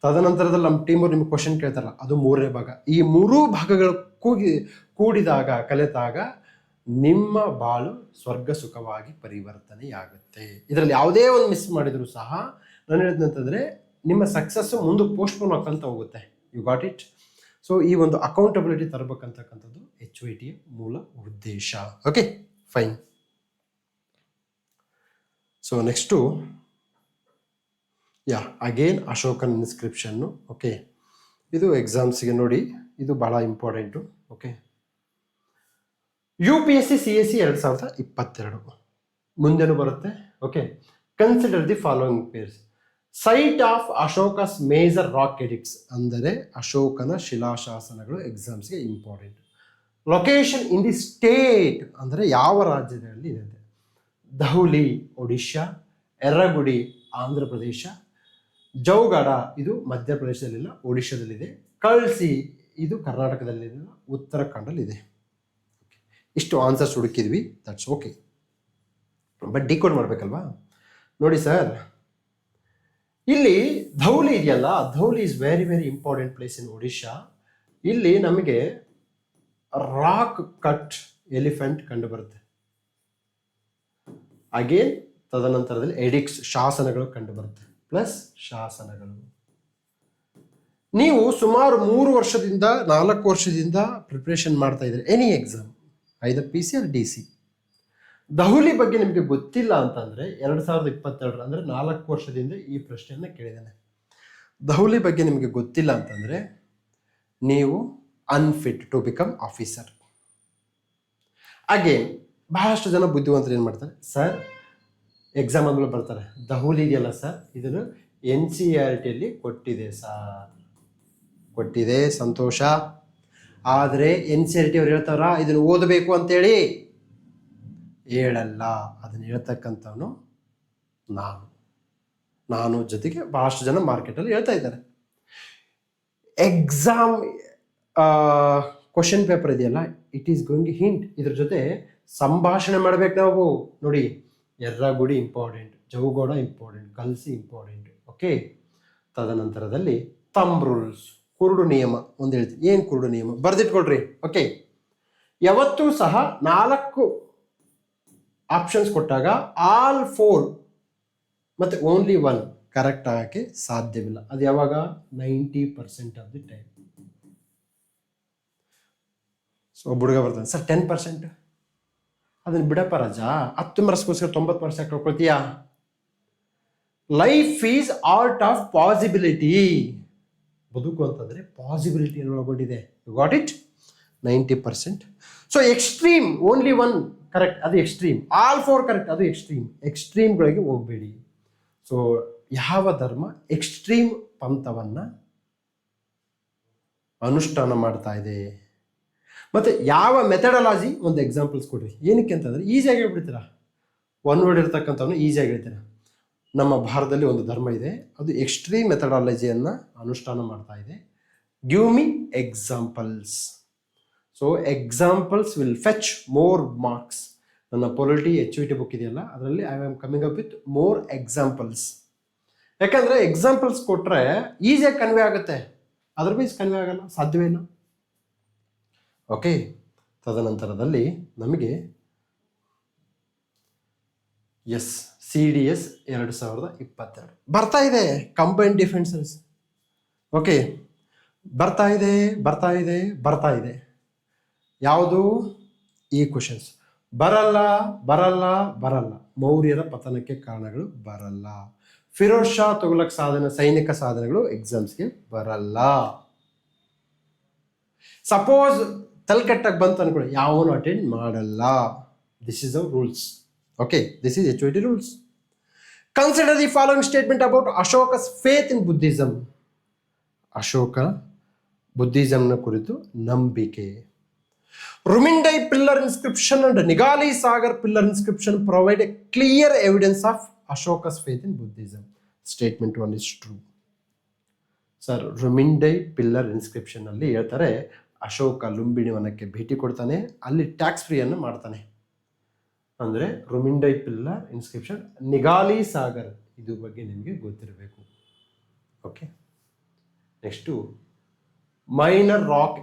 ತದನಂತರದಲ್ಲಿ ನಮ್ಮ ಟೀಮವ್ರು ನಿಮ್ಗೆ ಕ್ವಶನ್ ಕೇಳ್ತಾರಲ್ಲ, ಅದು 3ನೇ ಭಾಗ. ಈ 3 ಭಾಗಗಳು ಕೂಡಿದಾಗ, ಕಲಿತಾಗ ನಿಮ್ಮ ಬಾಳು ಸ್ವರ್ಗ ಸುಖವಾಗಿ ಪರಿವರ್ತನೆಯಾಗುತ್ತೆ. ಇದರಲ್ಲಿ ಯಾವುದೇ ಒಂದು ಮಿಸ್ ಮಾಡಿದರೂ ಸಹ ನಾನು ಹೇಳಿದಂತಂದರೆ ನಿಮ್ಮ ಸಕ್ಸಸ್ಸು ಮುಂದಕ್ಕೆ ಪೋಸ್ಟ್ಪೋನ್ ಆಗ್ತಾ ಹೋಗುತ್ತೆ. You got it? ಸೊ ಈ ಒಂದು ಅಕೌಂಟಬಿಲಿಟಿ ತರಬೇಕಂತಕ್ಕಂಥದ್ದು HVTಯ ಮೂಲ ಉದ್ದೇಶ. Okay, fine. So next again Ashokan inscription. Okay, ಇದು ಎಕ್ಸಾಮ್ಸಿಗೆ ನೋಡಿ, ಇದು ಭಾಳ ಇಂಪಾರ್ಟೆಂಟು. ಓಕೆ, UPSC CSE 2022 ಮುಂದೆನೂ ಬರುತ್ತೆ. Okay, consider the following pairs. Site of Ashoka's major rock edicts ಅಂದರೆ ಅಶೋಕನ ಶಿಲಾಶಾಸನಗಳು ಎಕ್ಸಾಮ್ಸ್ಗೆ important. Location in the state ಅಂದರೆ ಯಾವ ರಾಜ್ಯದಲ್ಲಿ ಇದೆ. ಧೌಲಿ ಒಡಿಶಾ, ಎರ್ರಗುಡಿ ಆಂಧ್ರ ಪ್ರದೇಶ, ಜೌಗಡ ಇದು ಮಧ್ಯಪ್ರದೇಶದಲ್ಲಿಲ್ಲ, ಒಡಿಶಾದಲ್ಲಿದೆ. ಕಳ್ಸಿ ಇದು ಕರ್ನಾಟಕದಲ್ಲಿ ಉತ್ತರಾಖಂಡಲ್ಲಿದೆ. ಇಷ್ಟು ಆನ್ಸರ್ಸ್ ಹುಡುಕಿದ್ವಿ, ದಟ್ಸ್ ಓಕೆ. ಬಟ್ ಡಿಕೋಡ್ ಮಾಡಬೇಕಲ್ವಾ? ನೋಡಿ ಸರ್, ಇಲ್ಲಿ ಧೌಲಿ ಇದೆಯಲ್ಲ, Dhauli is very very important place in Odisha. ಇಲ್ಲಿ ನಮಗೆ ರಾಕ್ ಕಟ್ ಎಲಿಫೆಂಟ್ ಕಂಡು ಬರುತ್ತೆ. ಅಗೇನ್ ತದನಂತರದಲ್ಲಿ ಎಡಿಕ್ಟ್ಸ್ ಶಾಸನಗಳು ಕಂಡು ಬರುತ್ತೆ, ಪ್ಲಸ್ ಶಾಸನಗಳು. ನೀವು ಸುಮಾರು 3 ವರ್ಷದಿಂದ 4 ವರ್ಷದಿಂದ ಪ್ರಿಪ್ರೇಷನ್ ಮಾಡ್ತಾ ಇದ್ದೀರಿ ಎನಿ ಎಕ್ಸಾಮ್, ಐದರ್ PC ಆರ್ DC. ಧೌಲಿ ಬಗ್ಗೆ ನಿಮಗೆ ಗೊತ್ತಿಲ್ಲ ಅಂತಂದ್ರೆ 2022 ಅಂದ್ರೆ 4 ವರ್ಷದಿಂದ ಈ ಪ್ರಶ್ನೆಯನ್ನ ಕೇಳಿದ್ದೇನೆ. ಧೌಲಿ ಬಗ್ಗೆ ನಿಮಗೆ ಗೊತ್ತಿಲ್ಲ ಅಂತಂದ್ರೆ ನೀವು unfit to become officer. Again ಬಹಳಷ್ಟು ಜನ ಬುದ್ಧಿವಂತರು ಏನು ಮಾಡ್ತಾರೆ, ಸರ್ ಎಕ್ಸಾಮ್ ಆಗಲು ಬರ್ತಾರೆ, ಧೌಲಿ ಇದೆಯಲ್ಲ ಸರ್, ಇದನ್ನು NCERTಯಲ್ಲಿ ಕೊಟ್ಟಿದೆ ಸರ್. ಕೊಟ್ಟಿದೆ, ಸಂತೋಷ. ಆದರೆ NCERT ಅವ್ರು ಹೇಳ್ತಾರ ಇದನ್ನು ಓದಬೇಕು ಅಂತೇಳಿ? ಹೇಳಲ್ಲ. ಅದನ್ನು ಹೇಳ್ತಕ್ಕಂಥವನು ನಾನು ಜೊತೆಗೆ ಬಹಳಷ್ಟು ಜನ ಮಾರ್ಕೆಟಲ್ಲಿ ಹೇಳ್ತಾ ಇದ್ದಾರೆ. ಎಕ್ಸಾಮ್ ಕ್ವಶನ್ ಪೇಪರ್ ಇದೆಯಲ್ಲ, ಇಟ್ ಈಸ್ ಗೋಯಿಂಗ್ ಹಿಂಟ್. ಇದ್ರ ಜೊತೆ ಸಂಭಾಷಣೆ ಮಾಡ್ಬೇಕು ನಾವು. ನೋಡಿ, ಎರ್ರಗುಡಿ ಇಂಪಾರ್ಟೆಂಟ್, ಜೌಗೋಡ ಇಂಪಾರ್ಟೆಂಟ್, ಕಲ್ಸಿ ಇಂಪಾರ್ಟೆಂಟ್. ಓಕೆ. ತದನಂತರದಲ್ಲಿ ಥಂಬ್ ರೂಲ್ಸ್, ಕುರುಡು ನಿಯಮ ಒಂದು ಹೇಳ್ತೀನಿ. ಏನು ಕುರುಡು ನಿಯಮ ಬರ್ದಿಟ್ಕೊಳ್ರಿ. ಓಕೆ. ಯಾವತ್ತೂ ಸಹ 4 ಆಪ್ಷನ್ಸ್ ಕೊಟ್ಟಾಗ ಆಲ್ 4 ಮತ್ತೆ ಓನ್ಲಿ 1 ಕರೆಕ್ಟ್ ಆಗಕ್ಕೆ ಸಾಧ್ಯವಿಲ್ಲ. ಅದು ಯಾವಾಗ? 90% ಆಫ್ ದಿ ಟೈಮ್. ಸೊ ಒಬ್ಬ ಹುಡುಗ ಬರ್ತಾನೆ, ಸರ್ 10%, ಅದನ್ನ ಬಿಡಪ್ಪ ರಾಜ, 10 ಮಾರ್ಕ್ಸ್ಗೋಸ್ಕರ 90 ಮಾರ್ಕ್ಸ್ ಯಾಕೆ ಕಳ್ಕೊಳ್ತೀಯಾ? Life is art of possibility. ಬದುಕು ಅಂತಂದ್ರೆ ಪಾಸಿಬಿಲಿಟಿ ಒಳಗೊಂಡಿದೆ. You got it? 90%. So extreme only 1 correct, ಅದು ಎಕ್ಸ್ಟ್ರೀಮ್. ಆಲ್ 4 ಕರೆಕ್ಟ್, ಅದು ಎಕ್ಸ್ಟ್ರೀಮ್. ಎಕ್ಸ್ಟ್ರೀಮ್ಗಳಿಗೆ ಹೋಗಬೇಡಿ. ಸೊ ಯಾವ ಧರ್ಮ ಎಕ್ಸ್ಟ್ರೀಮ್ ಪಂಥವನ್ನ ಅನುಷ್ಠಾನ ಮಾಡ್ತಾ ಇದೆ, ಮತ್ತೆ ಯಾವ ಮೆಥಡಾಲಜಿ, ಒಂದು ಎಕ್ಸಾಂಪಲ್ಸ್ ಕೊಡ್ರಿ. ಏನಕ್ಕೆ ಅಂತಂದ್ರೆ ಈಸಿಯಾಗಿ ಹೇಳ್ಬಿಡ್ತೀರಾ, 1 ವರ್ಡ್ ಇರ್ತಕ್ಕಂಥವನ್ನ ಈಸಿಯಾಗಿ ಹೇಳ್ತೀರಾ. ನಮ್ಮ ಭಾರತದಲ್ಲಿ ಒಂದು ಧರ್ಮ ಇದೆ, ಅದು ಎಕ್ಸ್ಟ್ರೀಮ್ ಮೆಥಡಾಲಜಿಯನ್ನು ಅನುಷ್ಠಾನ ಮಾಡ್ತಾ ಇದೆ. Give me examples. So examples will fetch more marks. ನನ್ನ ಪೊಲಿಟಿ HVT ಬುಕ್ ಇದೆಯಲ್ಲ, ಅದರಲ್ಲಿ I am coming up with more examples. ಯಾಕಂದ್ರೆ ಎಕ್ಸಾಂಪಲ್ಸ್ ಕೊಟ್ರೆ ಈಸಿಯಾಗಿ ಕನ್ವೆ ಆಗುತ್ತೆ, ಅದರ್ವೈಸ್ ಕನ್ವೆ ಆಗಲ್ಲ, ಸಾಧ್ಯವೇ ಇಲ್ಲ. ಓಕೆ. ತದನಂತರದಲ್ಲಿ ನಮಗೆ CDS 2022 ಬರ್ತಾ ಇದೆ, ಕಂಬೈನ್ಡ್ ಡಿಫೆನ್ಸಸ್. ಓಕೆ, ಬರ್ತಾ ಇದೆ. ಯಾವುದು? ಈ ಕ್ವಶನ್ಸ್ ಬರಲ್ಲ. ಮೌರ್ಯರ ಪತನಕ್ಕೆ ಕಾರಣಗಳು ಬರಲ್ಲ. ಫಿರೋಜ್ ಶಾ ತುಘಲಕ್ ಸೈನಿಕ ಸಾಧನೆಗಳು ಎಕ್ಸಾಮ್ಸ್ಗೆ ಬರಲ್ಲ. ಸಪೋಸ್ ತಲೆಕೆಟ್ಟಾಗಿ ಬಂತು ಅನ್ಕೊಳ್ಳಿ, ಯಾವನು ಅಟೆಂಡ್ ಮಾಡಲ್ಲ. This is our rules. Okay, this is HVT rules. Consider the following statement about Ashoka's faith in Buddhism. Ashoka ಬುದ್ಧಿಸಂನ ಕುರಿತು ನಂಬಿಕೆ. Rumindai pillar inscription and Nigali Sagar pillar inscription provide a clear evidence of Ashoka's faith in Buddhism. Statement 1 is true. Sir, Rumindai pillar inscription ಅಲ್ಲಿ ಹೇಳ್ತಾರೆ, ಅಶೋಕ ಲುಂಬಿನಿ ವನಕ್ಕೆ ಭೇಟಿ ಕೊಡ್ತಾನೆ, ಅಲ್ಲಿ tax free ಅನ್ನು ಮಾಡ್ತಾನೆ. ಅಂದರೆ ರುಮಿಂಡೈ ಪಿಲ್ಲರ್ ಇನ್ಸ್ಕ್ರಿಪ್ಷನ್, ನಿಗಾಲಿ ಸಾಗರ್, ಇದು ಬಗ್ಗೆ ನಿಮಗೆ ಗೊತ್ತಿರಬೇಕು. Okay. Next minor rock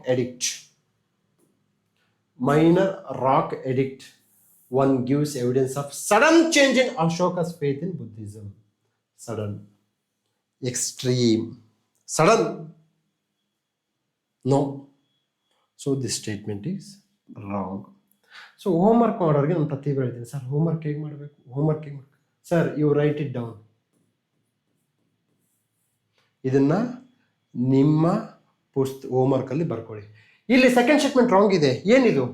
addict 1 gives evidence of sudden change in Ashoka's faith in Buddhism. Sudden, extreme, sudden, no. So this statement is wrong. So homework ಮಾಡೋರಿಗೆ ನಾನು ಪ್ರತಿ ಹೇಳ್ತೀನಿ, ಸರ್ ಹೋಮ್ವರ್ಕ್ ಹೇಗೆ ಮಾಡಬೇಕು, sir you write it down. ಇದನ್ನ ನಿಮ್ಮ ಹೋಮ್ವರ್ಕಲ್ಲಿ ಬರ್ಕೊಳ್ಳಿ. ಇಲ್ಲಿ ಸೆಕೆಂಡ್ ಸ್ಟೇಟ್ಮೆಂಟ್ ರಾಂಗ್ ಇದೆ. ಏನಿದು?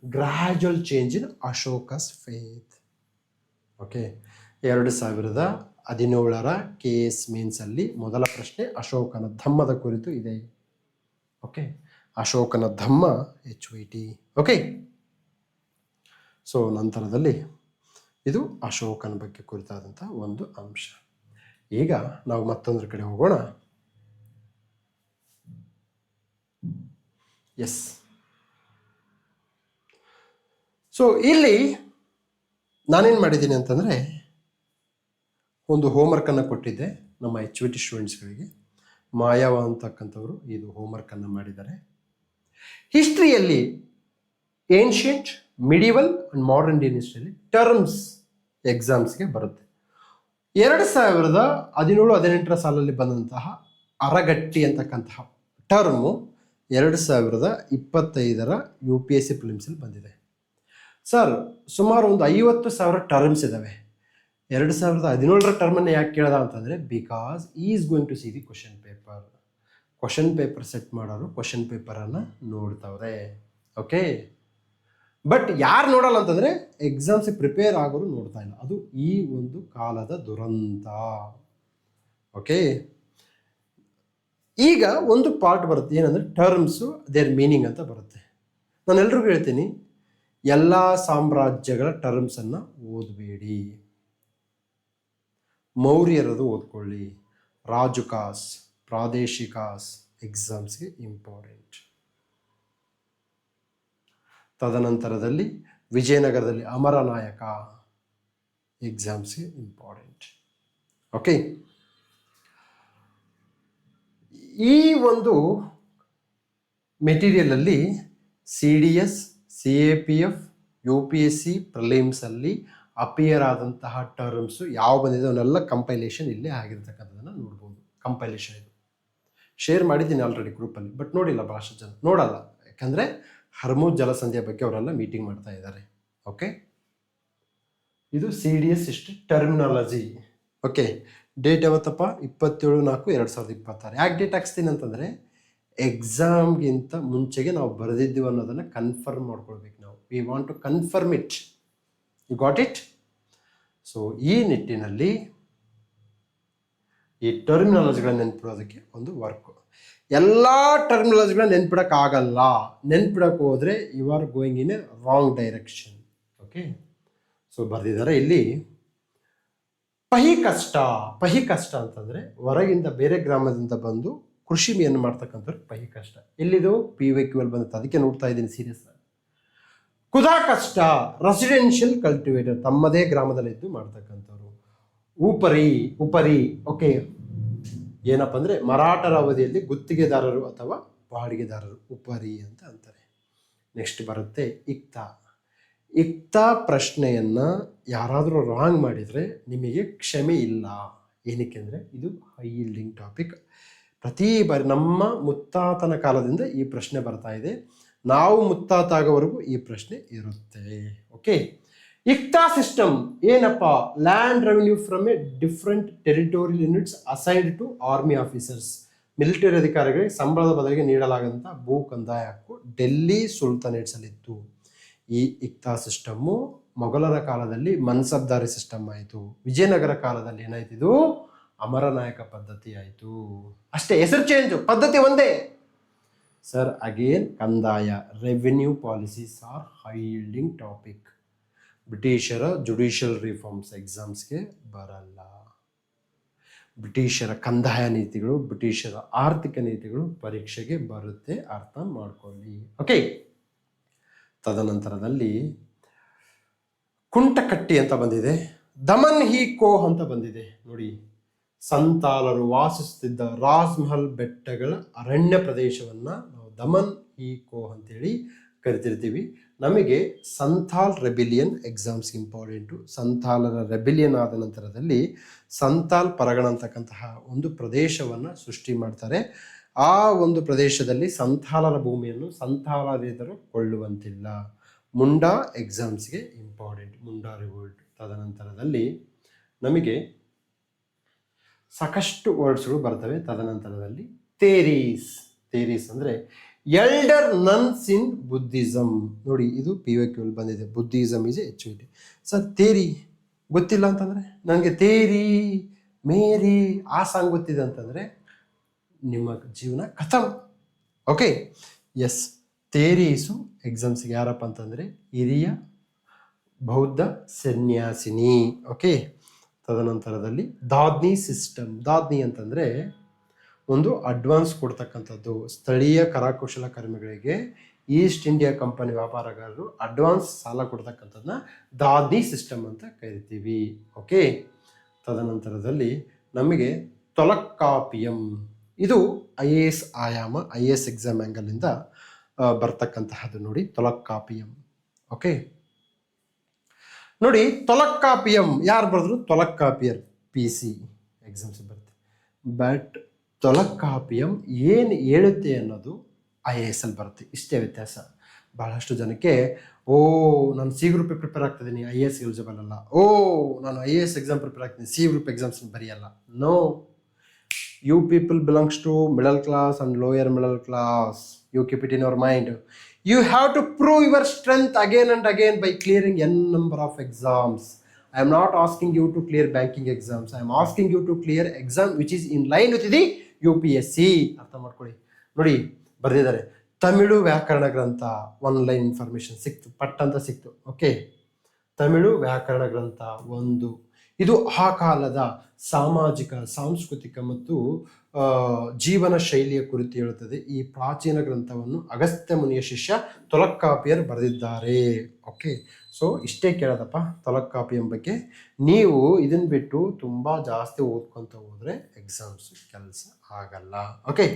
Gradual change in Ashoka's faith. Okay. 2017 KS mains ಅಲ್ಲಿ ಮೊದಲ ಪ್ರಶ್ನೆ ಅಶೋಕನ ಧಮ್ಮದ ಕುರಿತು ಇದೆ. ಓಕೆ. ಅಶೋಕನ ಧಮ್ಮ HVT. ಓಕೆ. ಸೊ ನಂತರದಲ್ಲಿ ಇದು ಅಶೋಕನ ಬಗ್ಗೆ ಕುರಿತಾದಂಥ ಒಂದು ಅಂಶ. ಈಗ ನಾವು ಮತ್ತೊಂದರ ಕಡೆ ಹೋಗೋಣ. ಎಸ್, ಸೊ ಇಲ್ಲಿ ನಾನೇನು ಮಾಡಿದ್ದೀನಿ ಅಂತಂದರೆ ಒಂದು ಹೋಮ್ವರ್ಕನ್ನು ಕೊಟ್ಟಿದ್ದೆ ನಮ್ಮ HVT ಸ್ಟೂಡೆಂಟ್ಸ್ಗಳಿಗೆ. ಮಾಯವ ಅಂತಕ್ಕಂಥವ್ರು ಇದು ಹೋಮ್ವರ್ಕನ್ನು ಮಾಡಿದ್ದಾರೆ. ಹಿಸ್ಟ್ರಿಯಲ್ಲಿ ancient, medieval and modern Indian ಹಿಸ್ಟ್ರಿಯಲ್ಲಿ ಟರ್ಮ್ಸ್ ಎಕ್ಸಾಮ್ಸ್ಗೆ ಬರುತ್ತೆ. 2017-18 ಸಾಲಲ್ಲಿ ಬಂದಂತಹ ಅರಗಟ್ಟಿ ಅಂತಕ್ಕಂತಹ ಟರ್ಮು 2025 UPSC ಪ್ರಿಲಿಮ್ಸಲ್ಲಿ ಬಂದಿದೆ. ಸರ್, ಸುಮಾರು ಒಂದು 50,000 ಟರ್ಮ್ಸ್ ಇದ್ದಾವೆ. 2017 ಟರ್ಮನ್ನು ಯಾಕೆ ಕೇಳ್ದ ಅಂತಂದರೆ because is going to see the question paper set ಮಾಡೋರು ಕ್ವಶನ್ ಪೇಪರನ್ನು ನೋಡ್ತವ್ರೆ. ಓಕೆ, ಬಟ್ ಯಾರು ನೋಡಲ್ಲ ಅಂತಂದರೆ ಎಕ್ಸಾಮ್ಸಿಗೆ ಪ್ರಿಪೇರ್ ಆಗೋರು ನೋಡ್ತಾ ಇಲ್ಲ. ಅದು ಈ ಒಂದು ಕಾಲದ ದುರಂತ. ಓಕೆ, ಈಗ ಒಂದು ಪಾರ್ಟ್ ಬರುತ್ತೆ, ಏನಂದರೆ ಟರ್ಮ್ಸು ದೇರ್ ಮೀನಿಂಗ್ ಅಂತ ಬರುತ್ತೆ. ನಾನು ಎಲ್ರಿಗೂ ಹೇಳ್ತೀನಿ, ಎಲ್ಲ ಸಾಮ್ರಾಜ್ಯಗಳ ಟರ್ಮ್ಸನ್ನು ಓದಬೇಡಿ. ಮೌರ್ಯರದು ಓದ್ಕೊಳ್ಳಿ, ರಾಜುಕಾಸ್, ಪ್ರಾದೇಶಿಕಾಸ್ ಎಕ್ಸಾಮ್ಸ್ಗೆ ಇಂಪಾರ್ಟೆಂಟ್. ತದನಂತರದಲ್ಲಿ ವಿಜಯನಗರದಲ್ಲಿ ಅಮರನಾಯಕ ಎಕ್ಸಾಮ್ಸ್ಗೆ ಇಂಪಾರ್ಟೆಂಟ್. ಓಕೆ, ಈ ಒಂದು ಮೆಟೀರಿಯಲಲ್ಲಿ CDS, CAPF, UPSC ಪ್ರಿಲಿಮ್ಸಲ್ಲಿ ಅಪಿಯರ್ ಆದಂತಹ ಟರ್ಮ್ಸು ಯಾವ ಬಂದಿದೆ ಅವನ್ನೆಲ್ಲ ಕಂಪೈಲೇಷನ್ ಇಲ್ಲೇ ಆಗಿರ್ತಕ್ಕಂಥದ್ದನ್ನು ನೋಡ್ಬೋದು. ಕಂಪೈಲೇಷನ್ ಇದು ಶೇರ್ ಮಾಡಿದ್ದೀನಿ ಆಲ್ರೆಡಿ ಗ್ರೂಪಲ್ಲಿ, ಬಟ್ ನೋಡಿಲ್ಲ ಭಾಳಷ್ಟು ಜನ ನೋಡಲ್ಲ, ಯಾಕಂದರೆ ಹರ್ಮೂಜ್ ಜಲಸಂಧಿಯ ಬಗ್ಗೆ ಅವರೆಲ್ಲ ಮೀಟಿಂಗ್ ಮಾಡ್ತಾ ಇದ್ದಾರೆ. ಓಕೆ, ಇದು CDS history terminology. Okay, date ಯಾವತ್ತಪ್ಪ? 27/4/2026. ಯಾಕೆ ಡೇಟ್ ಹಾಕ್ಸ್ತೀನಿ ಅಂತಂದರೆ ಎಕ್ಸಾಮ್ಗಿಂತ ಮುಂಚೆಗೆ ನಾವು ಬರೆದಿದ್ದೀವಿ ಅನ್ನೋದನ್ನು ಕನ್ಫರ್ಮ್ ಮಾಡ್ಕೊಳ್ಬೇಕು ನಾವು. We want to confirm it. You got it? So ಈ ನಿಟ್ಟಿನಲ್ಲಿ ಈ ಟರ್ಮಿನಾಲಜಿಗಳನ್ನ ನೆನ್ಪಿಡೋದಕ್ಕೆ ಒಂದು ವರ್ಕು. ಎಲ್ಲ ಟರ್ಮಿನಾಲಜಿಗಳನ್ನ ನೆನ್ಪಿಡೋಕ್ಕಾಗಲ್ಲ. ನೆನ್ಪಿಡೋಕೆ ಹೋದರೆ you are going in a wrong direction. Okay, so ಬರೆದಿದ್ದಾರೆ ಇಲ್ಲಿ ಪಹಿ ಕಷ್ಟ ಅಂತಂದರೆ ಹೊರಗಿಂದ ಬೇರೆ ಗ್ರಾಮದಿಂದ ಬಂದು ಕೃಷಿ ಏನು ಮಾಡ್ತಕ್ಕಂಥವ್ರು ಪಹಿ ಕಷ್ಟ. ಎಲ್ಲಿದು PYQ ಅಲ್ಲಿ ಬಂದಿತ್ತು, ಅದಕ್ಕೆ ನೋಡ್ತಾ ಇದ್ದೀನಿ ಸೀರಿಯಸ್. ಕುದಾ ಕಷ್ಟ ರೆಸಿಡೆನ್ಷಿಯಲ್ ಕಲ್ಟಿವೇಟರ್, ತಮ್ಮದೇ ಗ್ರಾಮದಲ್ಲಿದ್ದು ಮಾಡ್ತಕ್ಕಂಥವ್ರು. ಉಪರಿ ಓಕೆ, ಏನಪ್ಪ ಅಂದರೆ ಮರಾಠರ ಅವಧಿಯಲ್ಲಿ ಗುತ್ತಿಗೆದಾರರು ಅಥವಾ ಬಾಡಿಗೆದಾರರು ಉಪರಿ ಅಂತ ಅಂತಾರೆ. ನೆಕ್ಸ್ಟ್ ಬರುತ್ತೆ ಇಕ್ತಾ ಪ್ರಶ್ನೆಯನ್ನು ಯಾರಾದರೂ ರಾಂಗ್ ಮಾಡಿದರೆ ನಿಮಗೆ ಕ್ಷಮೆ ಇಲ್ಲ. ಏನಕ್ಕೆ ಅಂದರೆ ಇದು ಹೈ ಯೀಲ್ಡಿಂಗ್ ಟಾಪಿಕ್. ಪ್ರತಿ ಬಾರಿ ನಮ್ಮ ಮುತ್ತಾತನ ಕಾಲದಿಂದ ಈ ಪ್ರಶ್ನೆ ಬರ್ತಾ ಇದೆ. ನಾವು ಮುತ್ತಾತ ಆಗೋವರೆಗೂ ಈ ಪ್ರಶ್ನೆ ಇರುತ್ತೆ. ಓಕೆ, ಇಕ್ತಾ ಸಿಸ್ಟಮ್ ಏನಪ್ಪ? Land revenue from a different territorial units assigned to army officers. Military ಅಧಿಕಾರಿಗಳಿಗೆ ಸಂಬಳದ ಬದಲಿಗೆ ನೀಡಲಾಗದಂಥ ಭೂ ಕಂದಾಯ ಹಕ್ಕು ಡೆಲ್ಲಿ ಸುಲ್ತಾನೇಟ್ಸಲ್ಲಿತ್ತು. ಈ ಇಕ್ತಾ ಸಿಸ್ಟಮ್ಮು ಮೊಘಲರ ಕಾಲದಲ್ಲಿ ಮನ್ಸಬ್ದಾರಿ ಸಿಸ್ಟಮ್ ಆಯಿತು. ವಿಜಯನಗರ ಕಾಲದಲ್ಲಿ ಏನಾಯ್ತು? ಇದು ಅಮರನಾಯಕ ಪದ್ಧತಿ ಆಯಿತು. ಅಷ್ಟೇ, ಹೆಸರು ಚೇಂಜು, ಪದ್ಧತಿ ಒಂದೇ. ಸರ್ ಅಗೇನ್ ಕಂದಾಯ revenue policies R high yielding topic. ಬ್ರಿಟಿಷರ ಜುಡಿಷಿಯಲ್ ರಿಫಾರ್ಮ್ಸ್ ಎಕ್ಸಾಮ್ಸ್ಗೆ ಬರಲ್ಲ. ಬ್ರಿಟಿಷರ ಕಂದಾಯ ನೀತಿಗಳು, ಬ್ರಿಟಿಷರ ಆರ್ಥಿಕ ನೀತಿಗಳು ಪರೀಕ್ಷೆಗೆ ಬರುತ್ತೆ, ಅರ್ಥ ಮಾಡ್ಕೊಳ್ಳಿ. ಓಕೆ, ತದನಂತರದಲ್ಲಿ ಕುಂಟಕಟ್ಟಿ ಅಂತ ಬಂದಿದೆ, ದಮನ್ ಹಿ ಕೋಹ್ ಅಂತ ಬಂದಿದೆ. ನೋಡಿ, ಸಂತಾಲರು ವಾಸಿಸುತ್ತಿದ್ದ ರಾಜ್ಮಹಲ್ ಬೆಟ್ಟಗಳ ಅರಣ್ಯ ಪ್ರದೇಶವನ್ನು ನಾವು ದಮನ್ ಹಿ ಕೋಹ್ ಅಂತೇಳಿ ಕರಿತಿರ್ತೀವಿ. ನಮಗೆ ಸಂಥಾಲ್ ರೆಬಿಲಿಯನ್ ಎಕ್ಸಾಮ್ಸ್ ಇಂಪಾರ್ಟೆಂಟು. ಸಂಥಾಲರ ರೆಬಿಲಿಯನ್ ಆದ ನಂತರದಲ್ಲಿ ಸಂತಾಲ್ ಪರಗಣ ಅಂತಕ್ಕಂತಹ ಒಂದು ಪ್ರದೇಶವನ್ನು ಸೃಷ್ಟಿ ಮಾಡ್ತಾರೆ. ಆ ಒಂದು ಪ್ರದೇಶದಲ್ಲಿ ಸಂಥಾಲರ ಭೂಮಿಯನ್ನು ಸಂಥಾಲರಿದರು ಕೊಳ್ಳುವಂತಿಲ್ಲ. ಮುಂಡಾ ಎಕ್ಸಾಮ್ಸ್ಗೆ ಇಂಪಾರ್ಟೆಂಟ್, ಮುಂಡಾ ರಿವೋಲ್ಟ್. ತದನಂತರದಲ್ಲಿ ನಮಗೆ ಸಾಕಷ್ಟು ವರ್ಡ್ಸ್ಗಳು ಬರ್ತವೆ. ತದನಂತರದಲ್ಲಿ ಥೇರೀಸ್ ಅಂದರೆ ಎಲ್ಡರ್ ನನ್ಸ್ ಇನ್ ಬುದ್ಧಿಸಮ್. ನೋಡಿ, ಇದು PYQ ಅಲ್ಲಿ ಬಂದಿದೆ. Buddhism is HVT. Sir theory ಗೊತ್ತಿಲ್ಲ ಅಂತಂದರೆ, ನನಗೆ ತೇರಿ ಮೇರಿ ಆ ಸಾಂಗ್ ಗೊತ್ತಿದೆ ಅಂತಂದರೆ ನಿಮ್ಮ ಜೀವನ ಖತಮ್. ಓಕೆ, ಎಸ್, ಥೇರೀಸು ಎಕ್ಸಾಮ್ಸ್ಗೆ ಯಾರಪ್ಪ ಅಂತಂದರೆ ಹಿರಿಯ ಬೌದ್ಧ ಸನ್ಯಾಸಿನಿ. ಓಕೆ, ತದನಂತರದಲ್ಲಿ ದಾದ್ನಿ ಸಿಸ್ಟಮ್. ದಾದ್ನಿ ಅಂತಂದರೆ ಒಂದು ಅಡ್ವಾನ್ಸ್ ಕೊಡ್ತಕ್ಕಂಥದ್ದು. ಸ್ಥಳೀಯ ಕರಕುಶಲಕರ್ಮಿಗಳಿಗೆ ಈಸ್ಟ್ ಇಂಡಿಯಾ ಕಂಪನಿ ವ್ಯಾಪಾರಗಾರರು ಅಡ್ವಾನ್ಸ್ ಸಾಲ ಕೊಡ್ತಕ್ಕಂಥದ್ದನ್ನ ದಾದ್ನಿ ಸಿಸ್ಟಮ್ ಅಂತ ಕರಿತೀವಿ. ಓಕೆ. ತದನಂತರದಲ್ಲಿ ನಮಗೆ ತೊಲಕ್ಕಾಪಿಯಂ, ಇದು IAS ಆಯಾಮ, IAS ಎಕ್ಸಾಮ್ ಆ್ಯಂಗಲಿಂದ ಬರ್ತಕ್ಕಂತಹದ್ದು ನೋಡಿ, ತೊಲಕ್ಕಾಪಿಯಂ. ಓಕೆ ನೋಡಿ, ತೊಲಕ್ಕಾಪಿಯಂ ಯಾರು ಬರೆದ್ರು? ತೊಲಕ್ಕಾಪಿಯರ್, PC ಎಕ್ಸಾಮ್ಸ್ ಬರುತ್ತೆ. ಬಟ್ ತೊಲಕ್ಕಾಪಿಯಂ ಏನು ಹೇಳುತ್ತೆ ಅನ್ನೋದು IAS ಅಲ್ಲಿ ಬರುತ್ತೆ. ಇಷ್ಟೇ ವ್ಯತ್ಯಾಸ. ಬಹಳಷ್ಟು ಜನಕ್ಕೆ ನಾನು C ಗ್ರೂಪ್ ಪ್ರಿಪೇರ್ ಆಗ್ತಿದ್ದೀನಿ, IAS ಎಲಿಜಿಬಲ್ ಅಲ್ಲ. ನಾನು IAS ಎಕ್ಸಾಮ್ ಪ್ರಿಪೇರ್ ಆಗ್ತೀನಿ, C ಗ್ರೂಪ್ ಎಕ್ಸಾಮ್ಸ್ ಬರೆಯಲ್ಲ. No, you people belongs to middle class and lower middle class. You keep it in your mind. You have to prove your strength again and again by clearing n number of exams. I am not asking you to clear banking exams. I am asking you to clear exam which is in line with the UPSC. ಅರ್ಥ ಮಾಡ್ಕೊಳ್ಳಿ. ನೋಡಿ ಬರೆದಿದ್ದಾರೆ, ತಮಿಳು ವ್ಯಾಕರಣ ಗ್ರಂಥ, one line information ಸಿಕ್ತು, ಪಟ್ ಅಂತ ಸಿಕ್ತು. ಓಕೆ, ತಮಿಳು ವ್ಯಾಕರಣ ಗ್ರಂಥ 1, ಇದು ಆ ಕಾಲದ ಸಾಮಾಜಿಕ, ಸಾಂಸ್ಕೃತಿಕ ಮತ್ತು ಜೀವನ ಶೈಲಿಯ ಕುರಿತು ಹೇಳುತ್ತದೆ. ಈ ಪ್ರಾಚೀನ ಗ್ರಂಥವನ್ನು ಅಗಸ್ತ್ಯ ಮುನಿಯ ಶಿಷ್ಯ ತೊಲಕ್ಕಾಪಿಯರ್ ಬರೆದಿದ್ದಾರೆ. ಓಕೆ, ಸೊ ಇಷ್ಟೇ ಕೇಳೋದಪ್ಪ ತೊಲಕ್ಕಾಪಿಯಂ ಬಗ್ಗೆ. ನೀವು ಇದನ್ನು ಬಿಟ್ಟು ತುಂಬ ಜಾಸ್ತಿ ಓದ್ಕೊತ ಹೋದರೆ ಎಕ್ಸಾಮ್ಸ್ ಕೆಲಸ ಆಗಲ್ಲ. ಓಕೆ,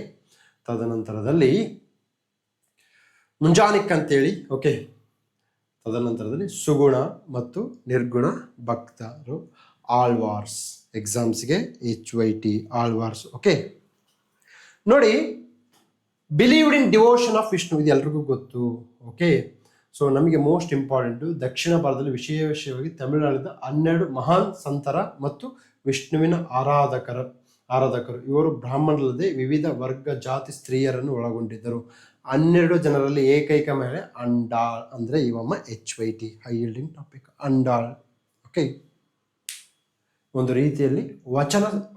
ತದನಂತರದಲ್ಲಿ ಮುಂಜಾನಿಕ್ ಅಂತೇಳಿ. ಓಕೆ, ತದನಂತರದಲ್ಲಿ ಸುಗುಣ ಮತ್ತು ನಿರ್ಗುಣ ಭಕ್ತರು, ಆಳ್ವಾರ್ಸ್ ಎಕ್ಸಾಮ್ಸ್ಗೆ HYT ಆಳ್ವಾರ್ಸ್. ಓಕೆ ನೋಡಿ, believed in devotion of Vishnu, ಇದು ಎಲ್ರಿಗೂ ಗೊತ್ತು. ಓಕೆ, ಸೊ ನಮಗೆ ಮೋಸ್ಟ್ ಇಂಪಾರ್ಟೆಂಟು ದಕ್ಷಿಣ ಭಾರತದಲ್ಲಿ ವಿಶೇಷವಾಗಿ ತಮಿಳುನಾಡಿನ 12 ಮಹಾನ್ ಸಂತರ ಮತ್ತು ವಿಷ್ಣುವಿನ ಆರಾಧಕರು. ಇವರು ಬ್ರಾಹ್ಮಣರಲ್ಲದೆ ವಿವಿಧ ವರ್ಗ ಜಾತಿ ಸ್ತ್ರೀಯರನ್ನು ಒಳಗೊಂಡಿದ್ದರು. 12 ಜನರಲ್ಲಿ ಏಕೈಕ ಮಹಿಳೆ ಅಂಡಾಳ್, ಅಂದರೆ ಇವಮ್ಮ HYT high yielding topic Andal. Okay, ಒಂದು ರೀತಿಯಲ್ಲಿ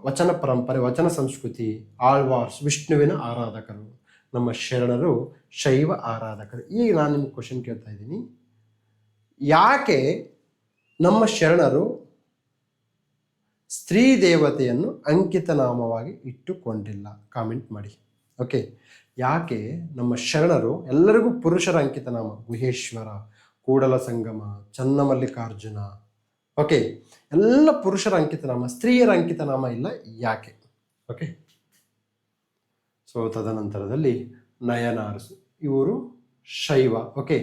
ವಚನ ಪರಂಪರೆ, ವಚನ ಸಂಸ್ಕೃತಿ. ಆಳ್ವಾರ್ಸ್ ವಿಷ್ಣುವಿನ ಆರಾಧಕರು, ನಮ್ಮ ಶರಣರು ಶೈವ ಆರಾಧಕರು. ಈಗ ನಾನು ನಿಮ್ಗೆ ಕ್ವಶನ್ ಕೇಳ್ತಾ ಇದ್ದೀನಿ, ಯಾಕೆ ನಮ್ಮ ಶರಣರು ಸ್ತ್ರೀ ದೇವತೆಯನ್ನು ಅಂಕಿತ ನಾಮವಾಗಿ ಇಟ್ಟುಕೊಂಡಿಲ್ಲ? ಕಾಮೆಂಟ್ ಮಾಡಿ. ಓಕೆ, ಯಾಕೆ ನಮ್ಮ ಶರಣರು ಎಲ್ಲರಿಗೂ ಪುರುಷರ ಅಂಕಿತ ನಾಮ, ಗುಹೇಶ್ವರ, ಕೂಡಲ ಸಂಗಮ, ಚನ್ನಮಲ್ಲಿಕಾರ್ಜುನ, ಓಕೆ, ಎಲ್ಲ ಪುರುಷರ ಅಂಕಿತ ನಾಮ, ಸ್ತ್ರೀಯರ ಅಂಕಿತ ನಾಮ ಇಲ್ಲ, ಯಾಕೆ? ಓಕೆ, ಸೊ ತದನಂತರದಲ್ಲಿ ನಯನಾರ್ಸ್, ಇವರು ಶೈವ. ಓಕೆ,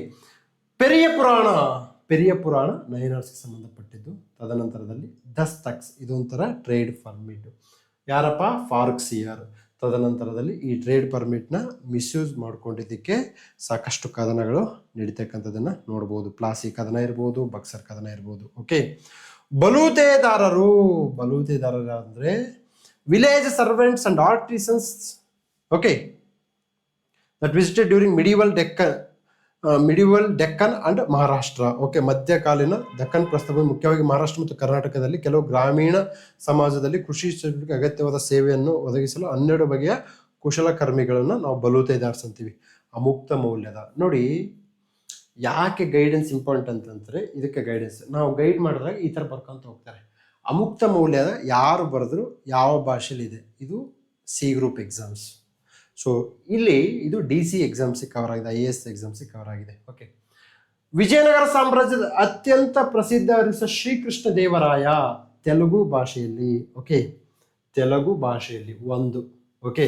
ಪೆರಿಯ ಪುರಾಣ ನಯನಾರ್ಸ್ಗೆ ಸಂಬಂಧಪಟ್ಟಿದ್ದು. ತದನಂತರದಲ್ಲಿ ದಸ್ತಕ್ಸ್, ಇದೊಂಥರ ಟ್ರೇಡ್ ಪರ್ಮಿಟ್. ಯಾರಪ್ಪ? ಫಾರ್ಕ್ಸಿಯರ್. ತದನಂತರದಲ್ಲಿ ಈ ಟ್ರೇಡ್ ಪರ್ಮಿಟ್ನ ಮಿಸ್ಯೂಸ್ ಮಾಡ್ಕೊಂಡಿದ್ದಕ್ಕೆ ಸಾಕಷ್ಟು ಕದನಗಳು ನಡೀತಕ್ಕಂಥದ್ದನ್ನು ನೋಡ್ಬೋದು. ಪ್ಲಾಸಿ ಕದನ ಇರ್ಬೋದು, ಬಕ್ಸರ್ ಕದನ ಇರ್ಬೋದು. ಓಕೆ, ಬಲೂತೆದಾರರು ಅಂದರೆ village servants and artisans. Okay, that visited during medieval Deccan and Maharashtra. Okay, ಮಧ್ಯಕಾಲೀನ ದಕ್ಕನ್ ಪ್ರಸ್ಥಭೂಮಿ, ಮುಖ್ಯವಾಗಿ ಮಹಾರಾಷ್ಟ್ರ ಮತ್ತು ಕರ್ನಾಟಕದಲ್ಲಿ ಕೆಲವು ಗ್ರಾಮೀಣ ಸಮಾಜದಲ್ಲಿ ಕೃಷಿ ಚಟುವಟಿಕೆ ಅಗತ್ಯವಾದ ಸೇವೆಯನ್ನು ಒದಗಿಸಲು 12 ಬಗೆಯ ಕುಶಲಕರ್ಮಿಗಳನ್ನು ನಾವು ಬಲೂತೆದಾರ್ಸ್ ಅಂತೀವಿ. ಅಮುಕ್ತ ಮೌಲ್ಯದ. ನೋಡಿ, ಯಾಕೆ ಗೈಡೆನ್ಸ್ ಇಂಪಾರ್ಟೆಂಟ್ ಅಂತಂದರೆ ಇದಕ್ಕೆ ಗೈಡೆನ್ಸ್ ನಾವು ಗೈಡ್ ಮಾಡಿದಾಗ ಈ ಥರ ಬರ್ಕೊಂತ ಹೋಗ್ತಾರೆ. ಅಮುಕ್ತ ಮೌಲ್ಯದ ಯಾರು ಬರೆದ್ರು, ಯಾವ ಭಾಷೆಯಲ್ಲಿದೆ, ಇದು C ಗ್ರೂಪ್ ಎಕ್ಸಾಮ್ಸ್. ಸೊ ಇಲ್ಲಿ ಇದು DC ಎಕ್ಸಾಮ್ಸಿಗೆ ಕವರ್ ಆಗಿದೆ, IAS ಎಕ್ಸಾಮ್ಸಿಗೆ ಕವರ್ ಆಗಿದೆ. ಓಕೆ, ವಿಜಯನಗರ ಸಾಮ್ರಾಜ್ಯದ ಅತ್ಯಂತ ಪ್ರಸಿದ್ಧ ಶ್ರೀಕೃಷ್ಣ ದೇವರಾಯ, ತೆಲುಗು ಭಾಷೆಯಲ್ಲಿ. ಓಕೆ, ತೆಲುಗು ಭಾಷೆಯಲ್ಲಿ ಓಕೆ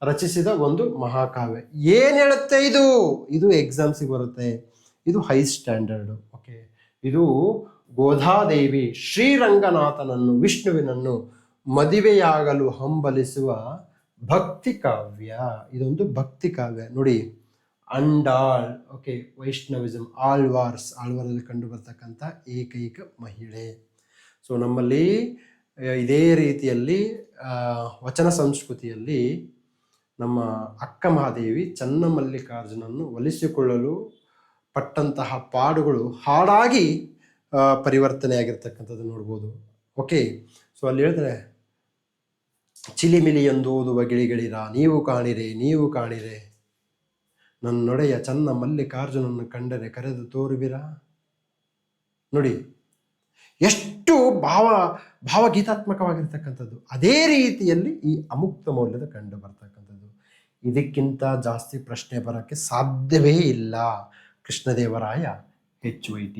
ರಚಿಸಿದ ಒಂದು ಮಹಾಕಾವ್ಯ. ಏನು ಹೇಳುತ್ತೆ ಇದು ಎಕ್ಸಾಮ್ಸಿಗೆ ಬರುತ್ತೆ. ಇದು ಹೈ ಸ್ಟ್ಯಾಂಡರ್ಡ್. ಓಕೆ, ಇದು ಗೋಧಾದೇವಿ ಶ್ರೀರಂಗನಾಥನನ್ನು, ವಿಷ್ಣುವಿನನ್ನು ಮದುವೆಯಾಗಲು ಹಂಬಲಿಸುವ ಭಕ್ತಿ ಕಾವ್ಯ. ಇದೊಂದು ಭಕ್ತಿ ಕಾವ್ಯ. ನೋಡಿ, ಅಂಡಾಳ್. ಓಕೆ, ವೈಷ್ಣವಿಸಮ್, ಆಳ್ವಾರಲ್ಲಿ ಕಂಡು ಬರ್ತಕ್ಕಂಥ ಏಕೈಕ ಮಹಿಳೆ. ಸೊ ನಮ್ಮಲ್ಲಿ ಇದೇ ರೀತಿಯಲ್ಲಿ ವಚನ ಸಂಸ್ಕೃತಿಯಲ್ಲಿ ನಮ್ಮ ಅಕ್ಕ ಮಹಾದೇವಿ ಚನ್ನಮಲ್ಲಿಕಾರ್ಜುನನ್ನು ಒಲಿಸಿಕೊಳ್ಳಲು ಪಟ್ಟಂತಹ ಪಾಡುಗಳು ಹಾಡಾಗಿ ಪರಿವರ್ತನೆಯಾಗಿರ್ತಕ್ಕಂಥದ್ದು ನೋಡ್ಬೋದು. ಓಕೆ, ಸೊ ಅಲ್ಲಿ ಹೇಳಿದ್ರೆ, ಚಿಲಿಮಿಲಿ ಎಂದೋದುವ ಗಿಳಿಗಳಿರ ನೀವು ಕಾಣಿರೆ ನನ್ನ ನೊಡೆಯ ಚನ್ನ ಮಲ್ಲಿಕಾರ್ಜುನನ್ನು ಕಂಡರೆ ಕರೆದು ತೋರುವಿರ. ನೋಡಿ, ಎಷ್ಟು ಭಾವಗೀತಾತ್ಮಕವಾಗಿರ್ತಕ್ಕಂಥದ್ದು. ಅದೇ ರೀತಿಯಲ್ಲಿ ಈ ಅಮುಕ್ತ ಮೌಲ್ಯದ ಕಂಡು ಬರ್ತಕ್ಕಂಥದ್ದು. ಇದಕ್ಕಿಂತ ಜಾಸ್ತಿ ಪ್ರಶ್ನೆ ಬರೋಕ್ಕೆ ಸಾಧ್ಯವೇ ಇಲ್ಲ. ಕೃಷ್ಣದೇವರಾಯ HYT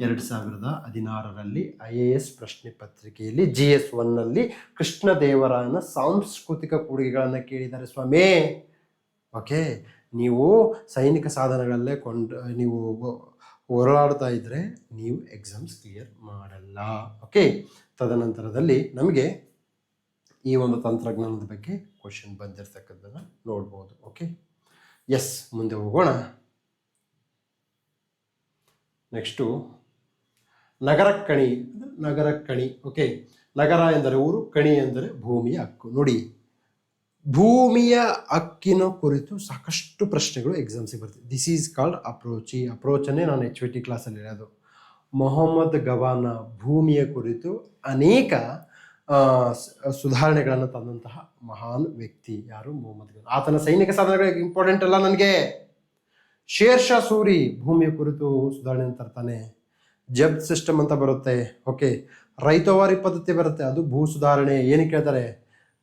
2016ರಲ್ಲಿ IAS ಪ್ರಶ್ನೆ ಪತ್ರಿಕೆಯಲ್ಲಿ GS 1ನಲ್ಲಿ ಕೃಷ್ಣದೇವರಾಯನ ಸಾಂಸ್ಕೃತಿಕ ಕೊಡುಗೆಗಳನ್ನು ಕೇಳಿದ್ದಾರೆ ಸ್ವಾಮಿ. ಓಕೆ, ನೀವು ಸೈನಿಕ ಸಾಧನಗಳಲ್ಲೇ ನೀವು ಹೋರಾಡ್ತಾ ಇದ್ರೆ ನೀವು ಎಕ್ಸಾಮ್ಸ್ ಕ್ಲಿಯರ್ ಮಾಡಲ್ಲ. ಓಕೆ, ತದನಂತರದಲ್ಲಿ ನಮಗೆ ಈ ಒಂದು ತಂತ್ರಜ್ಞಾನದ ಬಗ್ಗೆ ಕ್ವಶನ್ ಬಂದಿರತಕ್ಕದ್ದನ್ನು ನೋಡ್ಬೋದು. ಓಕೆ, ಎಸ್, ಮುಂದೆ ಹೋಗೋಣ. ನೆಕ್ಸ್ಟು ನಗರಕ್ಕಣಿ. ಓಕೆ, ನಗರ ಎಂದರೆ ಊರು, ಕಣಿ ಎಂದರೆ ಭೂಮಿಯ ಹಕ್ಕು. ನೋಡಿ, ಭೂಮಿಯ ಹಕ್ಕಿನ ಕುರಿತು ಸಾಕಷ್ಟು ಪ್ರಶ್ನೆಗಳು ಎಕ್ಸಾಮ್ಸಿಗೆ ಬರ್ತದೆ. This is called approach. ಈ ಅಪ್ರೋಚನ್ನೇ ನಾನು HYT ಕ್ಲಾಸಲ್ಲಿ ಹೇಳೋದು. ಮೊಹಮ್ಮದ್ ಗವಾನ ಭೂಮಿಯ ಕುರಿತು ಅನೇಕ ಸುಧಾರಣೆಗಳನ್ನು ತಂದಂತಹ ಮಹಾನ್ ವ್ಯಕ್ತಿ. ಯಾರು? ಮೊಹಮ್ಮದ್ ಗವಾನ. ಆತನ ಸೈನಿಕ ಸಾಧನೆಗಳು ಇಂಪಾರ್ಟೆಂಟ್ ಅಲ್ಲ ನನಗೆ. ಶೇರ್ ಶಾ ಸೂರಿ ಭೂಮಿಯ ಕುರಿತು ಸುಧಾರಣೆ ತರ್ತಾನೆ. ಜಬ್ತ್ ಸಿಸ್ಟಮ್ ಅಂತ ಬರುತ್ತೆ. ಓಕೆ, ರೈತೋವಾರಿ ಪದ್ಧತಿ ಬರುತ್ತೆ, ಅದು ಭೂ ಸುಧಾರಣೆ. ಏನಕ್ಕೆ ಹೇಳ್ತಾರೆ?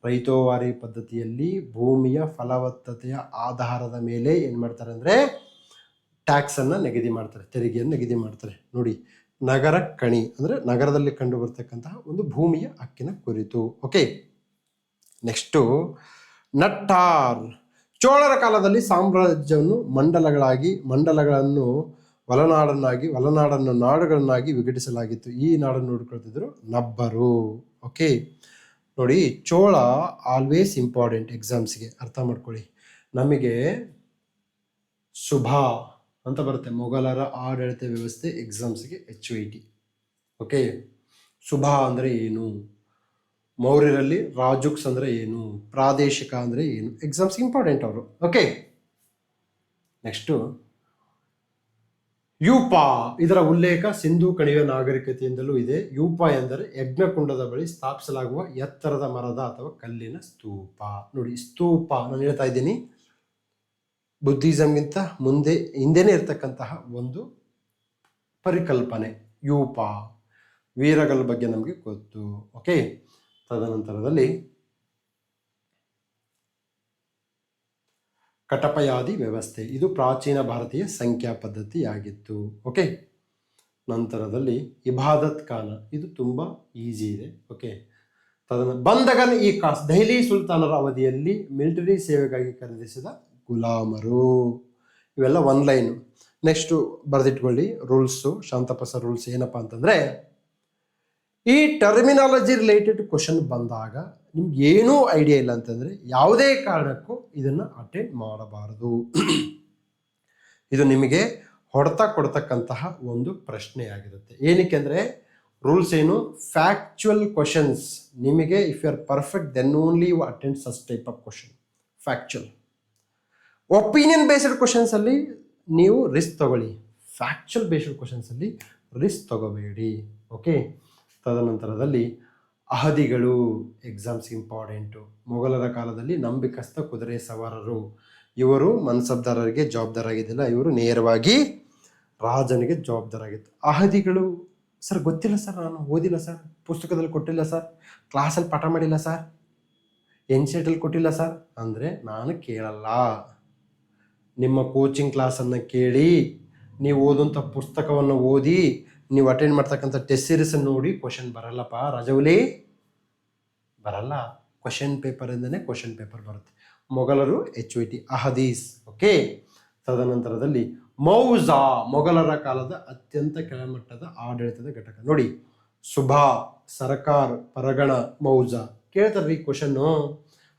ರೈತೋವಾರಿ ಪದ್ಧತಿಯಲ್ಲಿ ಭೂಮಿಯ ಫಲವತ್ತತೆಯ ಆಧಾರದ ಮೇಲೆ ಏನು ಮಾಡ್ತಾರೆ ಅಂದರೆ ಟ್ಯಾಕ್ಸನ್ನು ನಿಗದಿ ಮಾಡ್ತಾರೆ, ತೆರಿಗೆಯನ್ನು ನಿಗದಿ ಮಾಡ್ತಾರೆ. ನೋಡಿ, ನಗರ ಕಣಿ ಅಂದರೆ ನಗರದಲ್ಲಿ ಕಂಡು ಬರ್ತಕ್ಕಂತಹ ಒಂದು ಭೂಮಿಯ ಹಕ್ಕಿನ ಕುರಿತು. Okay, next ನಟ್ಟಾರ್. ಚೋಳರ ಕಾಲದಲ್ಲಿ ಸಾಮ್ರಾಜ್ಯವನ್ನು ಮಂಡಲಗಳನ್ನು ಒಳನಾಡನ್ನು ನಾಡುಗಳನ್ನಾಗಿ ವಿಘಟಿಸಲಾಗಿತ್ತು. ಈ ನಾಡನ್ನು ನೋಡ್ಕೊಳ್ತಿದ್ರು ನಬ್ಬರು. ಓಕೆ, ನೋಡಿ, ಚೋಳ ಆಲ್ವೇಸ್ ಇಂಪಾರ್ಟೆಂಟ್ ಎಕ್ಸಾಮ್ಸ್ಗೆ, ಅರ್ಥ ಮಾಡ್ಕೊಳ್ಳಿ. ನಮಗೆ ಸುಭಾ ಅಂತ ಬರುತ್ತೆ, ಮೊಘಲರ ಆಡಳಿತ ವ್ಯವಸ್ಥೆ ಎಕ್ಸಾಮ್ಸ್ಗೆ HYT. ಓಕೆ, ಸುಭಾ ಅಂದರೆ ಏನು, ಮೌರ್ಯರಲ್ಲಿ ರಾಜುಕ್ಸ್ ಅಂದರೆ ಏನು, ಪ್ರಾದೇಶಿಕ ಅಂದರೆ ಏನು, ಎಕ್ಸಾಮ್ಸ್ ಇಂಪಾರ್ಟೆಂಟ್ ಅವರು. ಓಕೆ, ನೆಕ್ಸ್ಟು ಯೂಪ. ಇದರ ಉಲ್ಲೇಖ ಸಿಂಧೂ ಕಣಿವೆ ನಾಗರಿಕತೆಯಿಂದಲೂ ಇದೆ. ಯೂಪ ಎಂದರೆ ಯಜ್ಞಕುಂಡದ ಬಳಿ ಸ್ಥಾಪಿಸಲಾಗುವ ಎತ್ತರದ ಮರದ ಅಥವಾ ಕಲ್ಲಿನ ಸ್ತೂಪ. ನೋಡಿ, ಸ್ತೂಪ ನಾನು ಹೇಳ್ತಾ ಇದ್ದೀನಿ, ಬುದ್ಧಿಸಮ್ಗಿಂತ ಹಿಂದೆನೇ ಇರ್ತಕ್ಕಂತಹ ಒಂದು ಪರಿಕಲ್ಪನೆ ಯೂಪ. ವೀರಗಳ ಬಗ್ಗೆ ನಮಗೆ ಗೊತ್ತು. ಓಕೆ, ತದನಂತರದಲ್ಲಿ ಕಟಪಯಾದಿ ವ್ಯವಸ್ಥೆ, ಇದು ಪ್ರಾಚೀನ ಭಾರತೀಯ ಸಂಖ್ಯಾ ಪದ್ಧತಿಯಾಗಿತ್ತು. ಓಕೆ, ನಂತರದಲ್ಲಿ ಇಬಾದತ್ ಖಾನ, ಇದು ತುಂಬ ಈಸಿ ಇದೆ. ಓಕೆ, ಬಂದಗನ್ ಇ ಖಾಸ್, ದೆಹಲಿ ಸುಲ್ತಾನರ ಅವಧಿಯಲ್ಲಿ ಮಿಲಿಟರಿ ಸೇವೆಗಾಗಿ ಖರೀದಿಸಿದ ಗುಲಾಮರು. ಇವೆಲ್ಲ ಒನ್ ಲೈನು. ನೆಕ್ಸ್ಟು ಬರೆದಿಟ್ಕೊಳ್ಳಿ ರೂಲ್ಸು, ಶಾಂತಪ್ರಸಾದ್ ರೂಲ್ಸ್. ಏನಪ್ಪ ಅಂತಂದರೆ, ಈ ಟರ್ಮಿನಾಲಜಿ ರಿಲೇಟೆಡ್ ಕ್ವಶನ್ ಬಂದಾಗ ನಿಮ್ಗೆ ಏನೂ ಐಡಿಯಾ ಇಲ್ಲ ಅಂತಂದರೆ ಯಾವುದೇ ಕಾರಣಕ್ಕೂ ಇದನ್ನು ಅಟೆಂಡ್ ಮಾಡಬಾರದು. ಇದು ನಿಮಗೆ ಹೊಡೆತ ಕೊಡ್ತಕ್ಕಂತಹ ಒಂದು ಪ್ರಶ್ನೆಯಾಗಿರುತ್ತೆ. ಏನಕ್ಕೆ ಅಂದರೆ ರೂಲ್ಸ್ ಏನು, ಫ್ಯಾಕ್ಚುಯಲ್ ಕ್ವಶನ್ಸ್ ನಿಮಗೆ if you are perfect then only you attend such type of question, factual. Opinion based ಕ್ವಶನ್ಸಲ್ಲಿ ನೀವು ರಿಸ್ಕ್ ತಗೊಳ್ಳಿ, ಫ್ಯಾಕ್ಚುಯಲ್ ಬೇಸ್ಡ್ ಕ್ವಶನ್ಸಲ್ಲಿ ರಿಸ್ಕ್ ತಗೋಬೇಡಿ. ಓಕೆ, ತದನಂತರದಲ್ಲಿ ಅಹದಿಗಳು ಎಕ್ಸಾಮ್ಸ್ ಇಂಪಾರ್ಟೆಂಟು. ಮೊಘಲರ ಕಾಲದಲ್ಲಿ ನಂಬಿಕಸ್ಥ ಕುದುರೆ ಸವಾರರು, ಇವರು ಮನ್ಸಬ್ದಾರರಿಗೆ ಜವಾಬ್ದಾರಾಗಿದ್ದಿಲ್ಲ, ಇವರು ನೇರವಾಗಿ ರಾಜನಿಗೆ ಜವಾಬ್ದಾರಾಗಿತ್ತು. ಅಹದಿಗಳು ಸರ್ ಗೊತ್ತಿಲ್ಲ ಸರ್, ನಾನು ಓದಿಲ್ಲ ಸರ್, ಪುಸ್ತಕದಲ್ಲಿ ಕೊಟ್ಟಿಲ್ಲ ಸರ್, ಕ್ಲಾಸಲ್ಲಿ ಪಾಠ ಮಾಡಿಲ್ಲ ಸರ್, NCERT ಕೊಟ್ಟಿಲ್ಲ ಸರ್ ಅಂದರೆ ನಾನು ಕೇಳಲ್ಲ. ನಿಮ್ಮ ಕೋಚಿಂಗ್ ಕ್ಲಾಸನ್ನು ಕೇಳಿ, ನೀವು ಓದುವಂಥ ಪುಸ್ತಕವನ್ನು ಓದಿ, ನೀವು ಅಟೆಂಡ್ ಮಾಡ್ತಕ್ಕಂಥ ಟೆಸ್ಟ್ ಸೀರೀಸನ್ನು ನೋಡಿ ಕ್ವಶನ್ ಬರಲ್ಲಪ್ಪ ರಜೌಲಿ, ಬರಲ್ಲ. ಕ್ವಶನ್ ಪೇಪರಿಂದನೇ ಕ್ವಶನ್ ಪೇಪರ್ ಬರುತ್ತೆ. ಮೊಘಲರು HYT ಅಹದೀಸ್. ಓಕೆ, ತದನಂತರದಲ್ಲಿ ಮೌಜಾ, ಮೊಘಲರ ಕಾಲದ ಅತ್ಯಂತ ಕೆಳಮಟ್ಟದ ಆಡಳಿತದ ಘಟಕ. ನೋಡಿ, ಸುಭಾ, ಸರ್ಕಾರ್, ಪರಗಣ, ಮೌಜಾ ಕೇಳ್ತಾರೆ ರೀ ಕ್ವಶನ್ನು.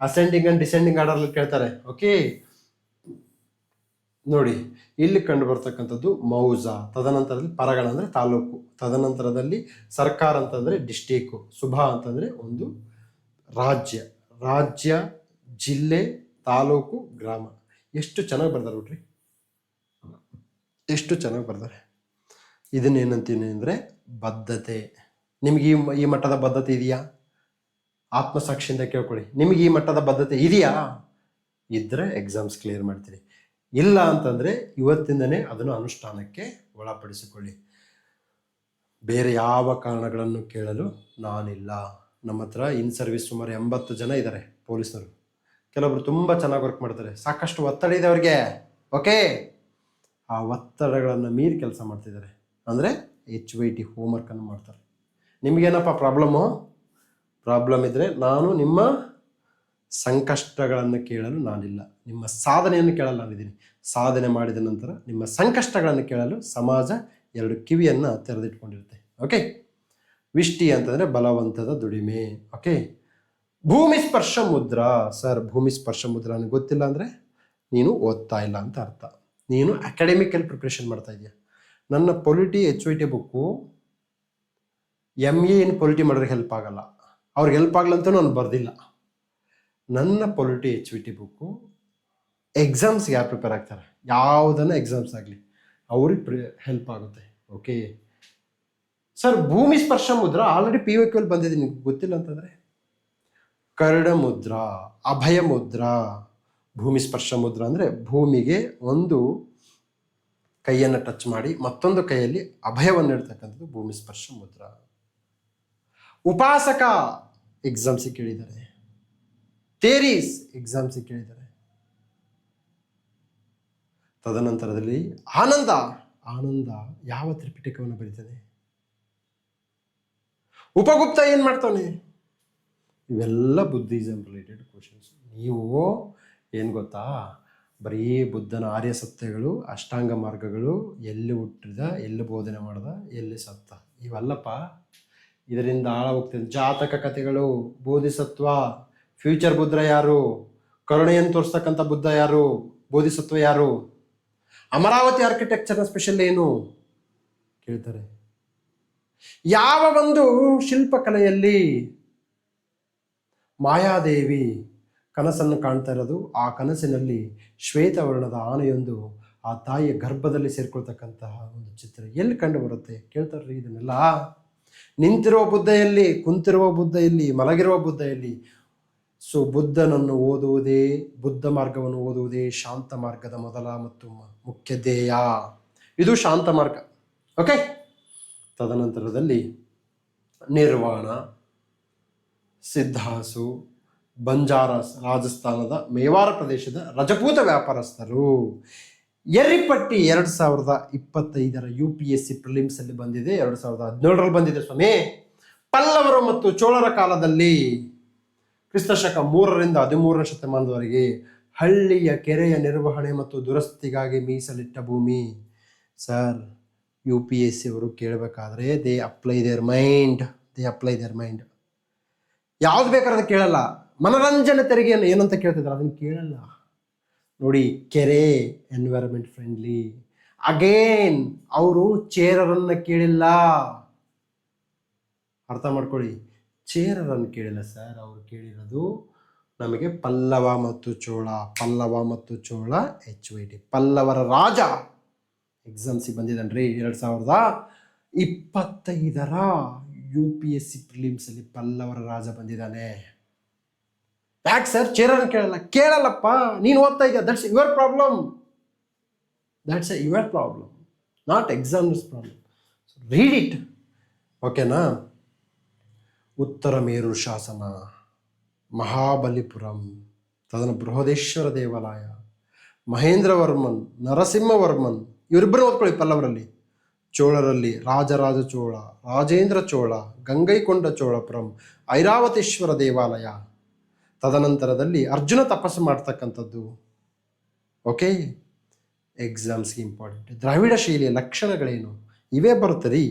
ಅಸೆಂಡಿಂಗ್ ಆ್ಯಂಡ್ ಡಿಸೆಂಡಿಂಗ್ ಆರ್ಡರ್ಲ್ಲಿ ಕೇಳ್ತಾರೆ. ಓಕೆ, ನೋಡಿ ಇಲ್ಲಿ ಕಂಡು ಬರ್ತಕ್ಕಂಥದ್ದು ಮೌಜಾ. ತದನಂತರದಲ್ಲಿ ಪರಗಣ ಅಂದರೆ ತಾಲೂಕು, ತದನಂತರದಲ್ಲಿ ಸರ್ಕಾರ ಅಂತಂದರೆ ಡಿಸ್ಟಿಕ್ಕು, ಸುಭಾ ಅಂತಂದರೆ ಒಂದು ರಾಜ್ಯ, ಜಿಲ್ಲೆ, ತಾಲೂಕು, ಗ್ರಾಮ. ಎಷ್ಟು ಚೆನ್ನಾಗಿ ಬರ್ತಾರೆ ನೋಡ್ರಿ, ಎಷ್ಟು ಚೆನ್ನಾಗಿ ಬರ್ತಾರೆ. ಇದನ್ನೇನಂತೀನಿ ಅಂದರೆ ಬದ್ಧತೆ. ನಿಮಗೆ ಈ ಮಟ್ಟದ ಬದ್ಧತೆ ಇದೆಯಾ? ಆತ್ಮಸಾಕ್ಷಿಯಿಂದ ಕೇಳ್ಕೊಳ್ಳಿ, ನಿಮಗೆ ಈ ಮಟ್ಟದ ಬದ್ಧತೆ ಇದೆಯಾ? ಇದ್ದರೆ ಎಕ್ಸಾಮ್ಸ್ ಕ್ಲಿಯರ್ ಮಾಡ್ತೀರಿ. ಇಲ್ಲ ಅಂತಂದರೆ ಇವತ್ತಿಂದನೇ ಅದನ್ನು ಅನುಷ್ಠಾನಕ್ಕೆ ಒಳಪಡಿಸಿಕೊಳ್ಳಿ. ಬೇರೆ ಯಾವ ಕಾರಣಗಳನ್ನು ಕೇಳಲು ನಾನಿಲ್ಲ. ನಮ್ಮ ಹತ್ರ ಇನ್ ಸರ್ವಿಸ್ ಸುಮಾರು 80 ಜನ ಇದ್ದಾರೆ ಪೊಲೀಸ್ನವರು. ಕೆಲವೊಬ್ರು ತುಂಬ ಚೆನ್ನಾಗಿ ವರ್ಕ್ ಮಾಡ್ತಾರೆ, ಸಾಕಷ್ಟು ಒತ್ತಡ ಇದೆ ಅವ್ರಿಗೆ. ಓಕೆ, ಆ ಒತ್ತಡಗಳನ್ನು ಮೀರಿ ಕೆಲಸ ಮಾಡ್ತಿದ್ದಾರೆ. ಅಂದರೆ HYT ಹೋಮ್ವರ್ಕನ್ನು ಮಾಡ್ತಾರೆ. ನಿಮಗೇನಪ್ಪ ಪ್ರಾಬ್ಲಮ್ ಇದ್ದರೆ ನಾನು ನಿಮ್ಮ ಸಂಕಷ್ಟಗಳನ್ನು ಕೇಳಲು ನಾನಿಲ್ಲ, ನಿಮ್ಮ ಸಾಧನೆಯನ್ನು ಕೇಳಲು ನಾನಿದ್ದೀನಿ. ಸಾಧನೆ ಮಾಡಿದ ನಂತರ ನಿಮ್ಮ ಸಂಕಷ್ಟಗಳನ್ನು ಕೇಳಲು ಸಮಾಜ 2 ಕಿವಿಯನ್ನು ತೆರೆದಿಟ್ಕೊಂಡಿರುತ್ತೆ. ಓಕೆ, ವಿಷ್ಟಿ ಅಂತಂದರೆ ಬಲವಂತದ ದುಡಿಮೆ. ಓಕೆ, ಭೂಮಿ ಸ್ಪರ್ಶ ಮುದ್ರಾ. ಸರ್, ಭೂಮಿ ಸ್ಪರ್ಶ ಮುದ್ರಾ ನನಗೆ ಗೊತ್ತಿಲ್ಲ ಅಂದರೆ ನೀನು ಓದ್ತಾ ಇಲ್ಲ ಅಂತ ಅರ್ಥ. ನೀನು ಅಕಾಡೆಮಿಕಲ್ಲಿ ಪ್ರಿಪ್ರೇಷನ್ ಮಾಡ್ತಾ ಇದೆಯಾ. ನನ್ನ ಪೊಲಿಟಿ HYT ಬುಕ್ಕು MA ಇನ್ ಪೊಲಿಟಿ ಮಾಡೋರಿಗೆ ಹೆಲ್ಪ್ ಆಗಲ್ಲ, ಅವ್ರಿಗೆ ಹೆಲ್ಪ್ ಆಗಲ್ಲ ಅಂತ ನಾನು ಬರೆದಿಲ್ಲ. ನನ್ನ ಪೊಲಿಟಿ HYT ಬುಕ್ಕು ಎಕ್ಸಾಮ್ಸ್ಗೆ ಯಾರು ಪ್ರಿಪೇರ್ ಆಗ್ತಾರೆ, ಯಾವುದನ್ನ ಎಕ್ಸಾಮ್ಸ್ ಆಗಲಿ ಅವ್ರಿಗೆ ಹೆಲ್ಪ್ ಆಗುತ್ತೆ. ಓಕೆ ಸರ್, ಭೂಮಿ ಸ್ಪರ್ಶ ಮುದ್ರಾ ಆಲ್ರೆಡಿ PYQ ಬಂದಿದೆ, ನಿಮ್ಗೆ ಗೊತ್ತಿಲ್ಲ ಅಂತಂದರೆ ಕರ್ಣ ಮುದ್ರಾ, ಅಭಯ ಮುದ್ರಾ. ಭೂಮಿ ಸ್ಪರ್ಶ ಮುದ್ರಾ ಅಂದರೆ ಭೂಮಿಗೆ ಒಂದು ಕೈಯನ್ನು ಟಚ್ ಮಾಡಿ ಮತ್ತೊಂದು ಕೈಯಲ್ಲಿ ಅಭಯವನ್ನು ಇಡ್ತಕ್ಕಂಥದ್ದು ಭೂಮಿ ಸ್ಪರ್ಶ ಮುದ್ರಾ. ಉಪಾಸಕ ಎಕ್ಸಾಮ್ಸಿಗೆ ಕೇಳಿದ್ದಾರೆ, ತೇರೀಸ್ ಎಕ್ಸಾಮ್ಸಿಗೆ ಕೇಳಿದ್ದಾರೆ. ತದನಂತರದಲ್ಲಿ ಆನಂದ ಯಾವ ತ್ರಿಪಿಟಕವನ್ನು ಬರೀತಾನೆ, ಉಪಗುಪ್ತ ಏನು ಮಾಡ್ತಾನೆ, ಇವೆಲ್ಲ ಬುದ್ಧಿಸಮ್ ರಿಲೇಟೆಡ್ ಕ್ವಶನ್ಸ್. ನೀವು ಏನು ಗೊತ್ತಾ, ಬರೀ ಬುದ್ಧನ ಆರ್ಯ ಸತ್ಯಗಳು, ಅಷ್ಟಾಂಗ ಮಾರ್ಗಗಳು, ಎಲ್ಲಿ ಹುಟ್ಟಿದ, ಎಲ್ಲಿ ಬೋಧನೆ ಮಾಡ್ದ, ಎಲ್ಲಿ ಸತ್ತ, ಇವಲ್ಲಪ್ಪ. ಇದರಿಂದ ಆಳ ಹೋಗ್ತದೆ. ಜಾತಕ ಕಥೆಗಳು, ಬೋಧಿಸತ್ವ, ಫ್ಯೂಚರ್ ಬುದ್ಧ ಯಾರು, ಕರುಣೆಯನ್ನು ತೋರಿಸ್ತಕ್ಕಂಥ ಬುದ್ಧ ಯಾರು, ಬೋಧಿಸತ್ವ ಯಾರು, ಅಮರಾವತಿ ಆರ್ಕಿಟೆಕ್ಚರ್ನ ಸ್ಪೆಷಲ್ ಏನು ಕೇಳ್ತಾರೆ. ಯಾವ ಒಂದು ಶಿಲ್ಪಕಲೆಯಲ್ಲಿ ಮಾಯಾದೇವಿ ಕನಸನ್ನು ಕಾಣ್ತಾ ಇರೋದು, ಆ ಕನಸಿನಲ್ಲಿ ಶ್ವೇತವರ್ಣದ ಆನೆಯೊಂದು ಆ ತಾಯಿಯ ಗರ್ಭದಲ್ಲಿ ಸೇರ್ಕೊಳ್ತಕ್ಕಂತಹ ಒಂದು ಚಿತ್ರ ಎಲ್ಲಿ ಕಂಡು ಬರುತ್ತೆ ಕೇಳ್ತಾರ್ರಿ. ಇದನ್ನೆಲ್ಲ ನಿಂತಿರುವ ಬುದ್ಧ ಎಲ್ಲಿ, ಕುಂತಿರುವ ಬುದ್ಧ ಎಲ್ಲಿ, ಮಲಗಿರುವ ಬುದ್ಧ ಎಲ್ಲಿ? ಸೊ ಬುದ್ಧನನ್ನು ಓದುವುದೇ, ಬುದ್ಧ ಮಾರ್ಗವನ್ನು ಓದುವುದೇ ಶಾಂತ ಮಾರ್ಗದ ಮೊದಲ ಮತ್ತು ಮುಖ್ಯ ಧ್ಯೇಯ. ಇದು ಶಾಂತ ಮಾರ್ಗ. ಓಕೆ, ತದನಂತರದಲ್ಲಿ ನಿರ್ವಾಣ, ಸಿದ್ಧಾಸು, ಬಂಜಾರಸ್, ರಾಜಸ್ಥಾನದ ಮೇವಾರ ಪ್ರದೇಶದ ರಜಪೂತ ವ್ಯಾಪಾರಸ್ಥರು. ಎರ್ರಿಪಟ್ಟಿ 2025 UPSC ಪ್ರಿಲಿಮ್ಸ್ ಅಲ್ಲಿ ಬಂದಿದೆ, 2017 ಬಂದಿದೆ ಸ್ವಾಮಿ. ಪಲ್ಲವರು ಮತ್ತು ಚೋಳರ ಕಾಲದಲ್ಲಿ ಕ್ರಿಸ್ತಶಕ 3ರಿಂದ 13ನೇ ಶತಮಾನದವರೆಗೆ ಹಳ್ಳಿಯ ಕೆರೆಯ ನಿರ್ವಹಣೆ ಮತ್ತು ದುರಸ್ತಿಗಾಗಿ ಮೀಸಲಿಟ್ಟ ಭೂಮಿ. ಸರ್, UPSC ಅವರು ಕೇಳಬೇಕಾದ್ರೆ ದೇ ಅಪ್ಲೈ ದೇರ್ ಮೈಂಡ್. ಯಾವ್ದು ಬೇಕಾದ್ರೆ ಅದು ಕೇಳಲ್ಲ. ಮನರಂಜನೆ ತೆರಿಗೆಯನ್ನು ಏನಂತ ಕೇಳ್ತಿದ್ದಾರೆ ಅದನ್ನು ಕೇಳಲ್ಲ. ನೋಡಿ, ಕೆರೆ ಎನ್ವೈರನ್ಮೆಂಟ್ ಫ್ರೆಂಡ್ಲಿ. ಅಗೇನ್ ಅವರು ಚೇರರನ್ನು ಕೇಳಿಲ್ಲ, ಅರ್ಥ ಮಾಡ್ಕೊಳ್ಳಿ. ಚೇರರನ್ನು ಕೇಳಿಲ್ಲ ಸರ್, ಅವರು ಕೇಳಿರೋದು ನಮಗೆ ಪಲ್ಲವ ಮತ್ತು ಚೋಳ HYT. ಪಲ್ಲವರ ರಾಜ ಎಕ್ಸಾಮ್ಸಿಗೆ ಬಂದಿದ್ದಾನ್ರಿ 2025 UPSC ಪ್ರಿಲಿಮ್ಸ್ ಅಲ್ಲಿ ಪಲ್ಲವರ ರಾಜ ಬಂದಿದ್ದಾನೆ. ಯಾಕೆ ಸರ್ ಚೇರನ್ನು ಕೇಳಲ್ಲಪ್ಪ, ನೀನು ಓದ್ತಾ ಇದೆಯಾ, that's your problem, not exams problem. Read it. ಓಕೆನಾ? ಉತ್ತರ ಮೇರು ಶಾಸನ, ಮಹಾಬಲಿಪುರಂ, ಬೃಹದೇಶ್ವರ ದೇವಾಲಯ, ಮಹೇಂದ್ರವರ್ಮನ್, ನರಸಿಂಹವರ್ಮನ್, ಇವರಿಬ್ಬರು ಓದ್ಕೊಳ್ಳಿ. ಪಲ್ಲವರಲ್ಲಿ, ಚೋಳರಲ್ಲಿ ರಾಜರಾಜ ಚೋಳ, ರಾಜೇಂದ್ರ ಚೋಳ, ಗಂಗೈಕೊಂಡ ಚೋಳಪುರಂ, ಐರಾವತೇಶ್ವರ ದೇವಾಲಯ. ತದನಂತರದಲ್ಲಿ ಅರ್ಜುನ ತಪಸ್ಸು ಮಾಡ್ತಕ್ಕಂಥದ್ದು. Okay, ಎಕ್ಸಾಮ್ಸ್ಗೆ important. ದ್ರಾವಿಡ ಶೈಲಿಯ ಲಕ್ಷಣಗಳೇನು, ಇವೇ ಬರುತ್ತದೆ.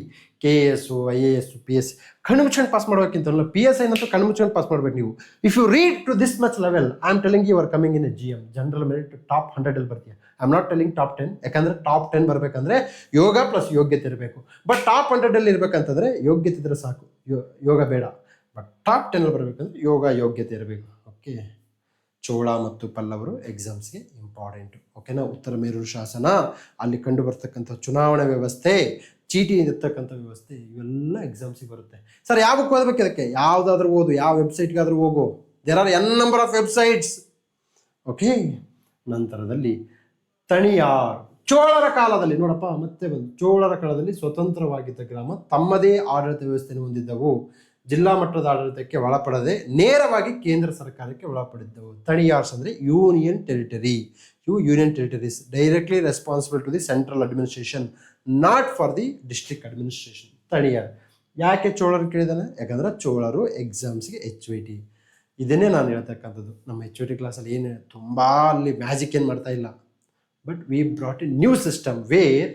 KS, IAS, PS ಕಣ್ಣು ಮುಚ್ಕೊಂಡು ಪಾಸ್ ಮಾಡಬೇಕಿಂತಲ್ಲ, PSI ನಂತೂ ಕಣ್ಣು ಮುಚ್ಕೊಂಡು ಪಾಸ್ ಮಾಡ್ಬೇಕು ನೀವು. If you read to this much level, I am telling you are coming in a GM, general merit top 100 ಬರ್ತೀಯ. I am not telling top 10, ಯಾಕಂದ್ರೆ ಟಾಪ್ 10 ಬರಬೇಕಂದ್ರೆ ಯೋಗ plus ಯೋಗ್ಯತೆ ಇರಬೇಕು. ಬಟ್ ಟಾಪ್ 100 ಇರಬೇಕಂತಂದ್ರೆ ಯೋಗ್ಯತೆ ಇದ್ರೆ ಸಾಕು, ಯೋಗ ಬೇಡ. ಬಟ್ ಟಾಪ್ 10 ಬರಬೇಕಂದ್ರೆ ಯೋಗ್ಯತೆ ಇರಬೇಕು. ಓಕೆ, ಚೋಳ ಮತ್ತು ಪಲ್ಲವರು ಎಕ್ಸಾಮ್ಸ್ಗೆ ಇಂಪಾರ್ಟೆಂಟು. ಓಕೆನಾ? ಉತ್ತರ ಮೇರೂರು ಶಾಸನ, ಅಲ್ಲಿ ಕಂಡು ಬರ್ತಕ್ಕಂಥ ಚುನಾವಣಾ ವ್ಯವಸ್ಥೆ, ಚೀಟಿ ಇರ್ತಕ್ಕಂಥ ವ್ಯವಸ್ಥೆ, ಇವೆಲ್ಲ ಎಕ್ಸಾಮ್ಸಿಗೆ ಬರುತ್ತೆ. ಸರ್, ಯಾವ ಬುಕ್ ಓದಬೇಕು ಇದಕ್ಕೆ? ಯಾವುದಾದ್ರೂ ಓದು, ಯಾವ ವೆಬ್ಸೈಟ್ಗಾದ್ರೂ ಹೋಗು. There are n number of websites. Okay, ನಂತರದಲ್ಲಿ ತಣಿಯಾರ್ ಚೋಳರ ಕಾಲದಲ್ಲಿ ನೋಡಪ್ಪ ಮತ್ತೆ ಬಂದು ಚೋಳರ ಕಾಲದಲ್ಲಿ ಸ್ವತಂತ್ರವಾಗಿದ್ದ ಗ್ರಾಮ ತಮ್ಮದೇ ಆಡಳಿತ ವ್ಯವಸ್ಥೆಯನ್ನು ಹೊಂದಿದ್ದವು. ಜಿಲ್ಲಾ ಮಟ್ಟದ ಆಡಳಿತಕ್ಕೆ ಒಳಪಡದೆ ನೇರವಾಗಿ ಕೇಂದ್ರ ಸರ್ಕಾರಕ್ಕೆ ಒಳಪಡಿದ್ದವು. ತಣಿಯಾರ್ಸ್ ಅಂದರೆ union territory. Union territories directly responsible to the central administration, not for the district administration. Taniyur ಯಾಕೆ ಚೋಳರು ಕೇಳಿದಾನೆ? ಯಾಕಂದ್ರೆ ಚೋಳರು ಎಕ್ಸಾಮ್ಸ್ಗೆ HYT. ಇದನ್ನೇ ನಾನು ಹೇಳ್ತಕ್ಕಂಥದ್ದು. ನಮ್ಮ HYT ಕ್ಲಾಸಲ್ಲಿ ಏನು ತುಂಬ ಅಲ್ಲಿ ಮ್ಯಾಜಿಕ್ ಏನು ಮಾಡ್ತಾ ಇಲ್ಲ, but we brought a new system where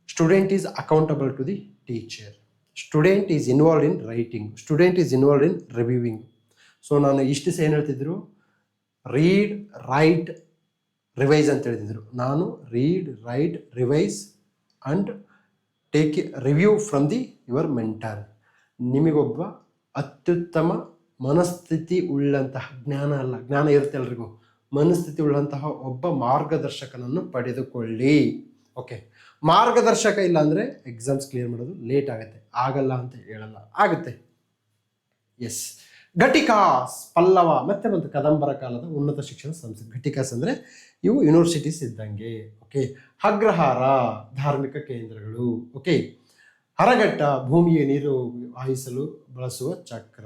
student is accountable to the teacher, student is involve in writing, student is involve in reviewing. So ನಾನು ಇಷ್ಟು ದಿವಸ ಏನು ಹೇಳ್ತಿದ್ರು, ರೀಡ್ ರೈಟ್ ರಿವೈಸ್ ಅಂತ ಹೇಳ್ತಿದ್ರು. ನಾನು read write revise and take a review from the your mentor. ನಿಮಗೊಬ್ಬ ಅತ್ಯುತ್ತಮ ಮನಸ್ಥಿತಿ ಉಳ್ಳಂತಹ, ಜ್ಞಾನ ಅಲ್ಲ, ಜ್ಞಾನ ಇರುತ್ತೆ ಎಲ್ರಿಗೂ, ಮನಸ್ಥಿತಿ ಉಳ್ಳಂತಹ ಒಬ್ಬ ಮಾರ್ಗದರ್ಶಕನನ್ನು ಪಡೆದುಕೊಳ್ಳಿ. ಓಕೆ, ಮಾರ್ಗದರ್ಶಕ ಇಲ್ಲ ಅಂದರೆ ಎಕ್ಸಾಮ್ಸ್ ಕ್ಲಿಯರ್ ಮಾಡೋದು ಲೇಟ್ ಆಗುತ್ತೆ. ಆಗಲ್ಲ ಅಂತ ಹೇಳಲ್ಲ, ಆಗುತ್ತೆ. ಎಸ್, ಘಟಿಕಾಸ್ ಪಲ್ಲವ ಮತ್ತೆ ಬಂತು ಕದಂಬರ ಕಾಲದ ಉನ್ನತ ಶಿಕ್ಷಣ ಸಂಸ್ಥೆ. ಘಟಿಕಾಸ್ ಅಂದರೆ ಇವು ಯೂನಿವರ್ಸಿಟೀಸ್ ಇದ್ದಂಗೆ. ಓಕೆ, ಅಗ್ರಹಾರ ಧಾರ್ಮಿಕ ಕೇಂದ್ರಗಳು. ಓಕೆ, ಹರಗಟ್ಟ ಭೂಮಿಯ ನೀರು ಹಾಯಿಸಲು ಬಳಸುವ ಚಕ್ರ.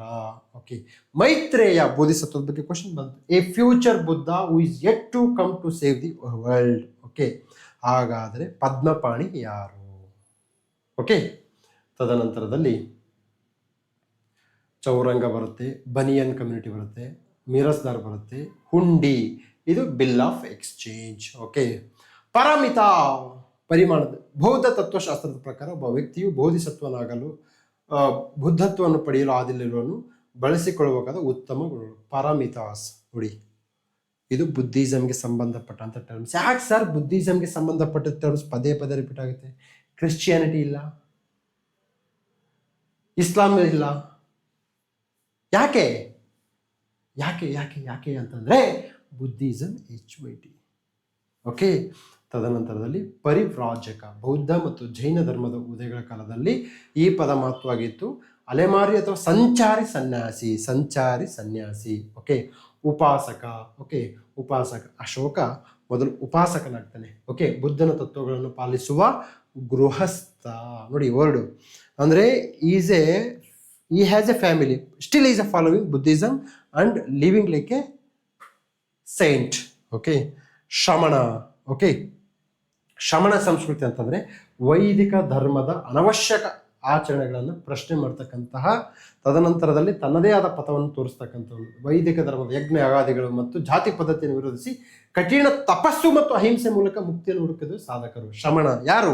ಓಕೆ, ಮೈತ್ರೇಯ ಬೋಧಿಸತ್ವದ ಬಗ್ಗೆ ಕ್ವಶನ್ ಬಂತು. A future Buddha who is yet to come to save the world. Okay, ಹಾಗಾದರೆ ಪದ್ಮಪಾಣಿ ಯಾರು? ಓಕೆ, ತದನಂತರದಲ್ಲಿ ಚೌರಂಗ ಬರುತ್ತೆ, ಬನಿಯನ್ ಕಮ್ಯುನಿಟಿ ಬರುತ್ತೆ, ಮಿರಸ್ದಾರ್ ಬರುತ್ತೆ, ಹುಂಡಿ ಇದು ಬಿಲ್ ಆಫ್ ಎಕ್ಸ್ಚೇಂಜ್. ಓಕೆ, ಪರಮಿತ ಪರಿಮಾಣದ ಬೌದ್ಧ ತತ್ವಶಾಸ್ತ್ರದ ಪ್ರಕಾರ ಒಬ್ಬ ವ್ಯಕ್ತಿಯು ಬೋಧಿಸತ್ವನಾಗಲು ಬುದ್ಧತ್ವವನ್ನು ಪಡೆಯಲು ಆದಿಲ್ಲವನ್ನು ಬಳಸಿಕೊಳ್ಳಬೇಕಾದ ಉತ್ತಮ ಗುಣಗಳು ಪರಮಿತಾಸ್. ನೋಡಿ, ಇದು ಬುದ್ಧಿಸಮ್ಗೆ ಸಂಬಂಧಪಟ್ಟಂಥ ಟರ್ಮ್ಸ್. ಯಾಕೆ ಸರ್ ಬುದ್ಧಿಸಮ್ಗೆ ಸಂಬಂಧಪಟ್ಟ ಟರ್ಮ್ಸ್ ಪದೇ ಪದೇ ರಿಪೀಟ್ ಆಗುತ್ತೆ? ಕ್ರಿಶ್ಚಿಯಾನಿಟಿ ಇಲ್ಲ, ಇಸ್ಲಾಂ ಇಲ್ಲ. ಯಾಕೆ ಯಾಕೆ ಯಾಕೆ ಯಾಕೆ ಅಂತಂದರೆ ಬುದ್ಧಿಸಮ್ HYT. ಓಕೆ, ತದನಂತರದಲ್ಲಿ ಪರಿವ್ರಾಜಕ ಬೌದ್ಧ ಮತ್ತು ಜೈನ ಧರ್ಮದ ಉದಯಗಳ ಕಾಲದಲ್ಲಿ ಈ ಪದ ಮಹತ್ವವಾಗಿತ್ತು. ಅಲೆಮಾರಿ ಅಥವಾ ಸಂಚಾರಿ ಸನ್ಯಾಸಿ. ಓಕೆ, ಉಪಾಸಕ. ಓಕೆ, ಉಪಾಸಕ ಅಶೋಕ ಮೊದಲು ಉಪಾಸಕನಾಗ್ತಾನೆ. ಓಕೆ, ಬುದ್ಧನ ತತ್ವಗಳನ್ನು ಪಾಲಿಸುವ ಗೃಹಸ್ಥ. ನೋಡಿ ವರ್ಡು ಅಂದರೆ he has a family, still he is following Buddhism and living like a saint. Okay, shramana. Okay, shramana ಸಂಸ್ಕೃತಿ ಅಂತಂದರೆ ವೈದಿಕ ಧರ್ಮದ ಅನವಶ್ಯಕ ಆಚರಣೆಗಳನ್ನು ಪ್ರಶ್ನೆ ಮಾಡ್ತಕ್ಕಂತಹ, ತದನಂತರದಲ್ಲಿ ತನ್ನದೇ ಆದ ಪಥವನ್ನು ತೋರಿಸ್ತಕ್ಕಂಥವ್ರು. ವೈದಿಕ ಧರ್ಮದ ಯಜ್ಞ ಯಾಗಾದಿಗಳು ಮತ್ತು ಜಾತಿ ಪದ್ಧತಿಯನ್ನು ವಿರೋಧಿಸಿ ಕಠಿಣ ತಪಸ್ಸು ಮತ್ತು ಅಹಿಂಸೆ ಮೂಲಕ ಮುಕ್ತಿಯನ್ನು ಹುಡುಕಿದ ಸಾಧಕರು ಶಮಣ. ಯಾರು?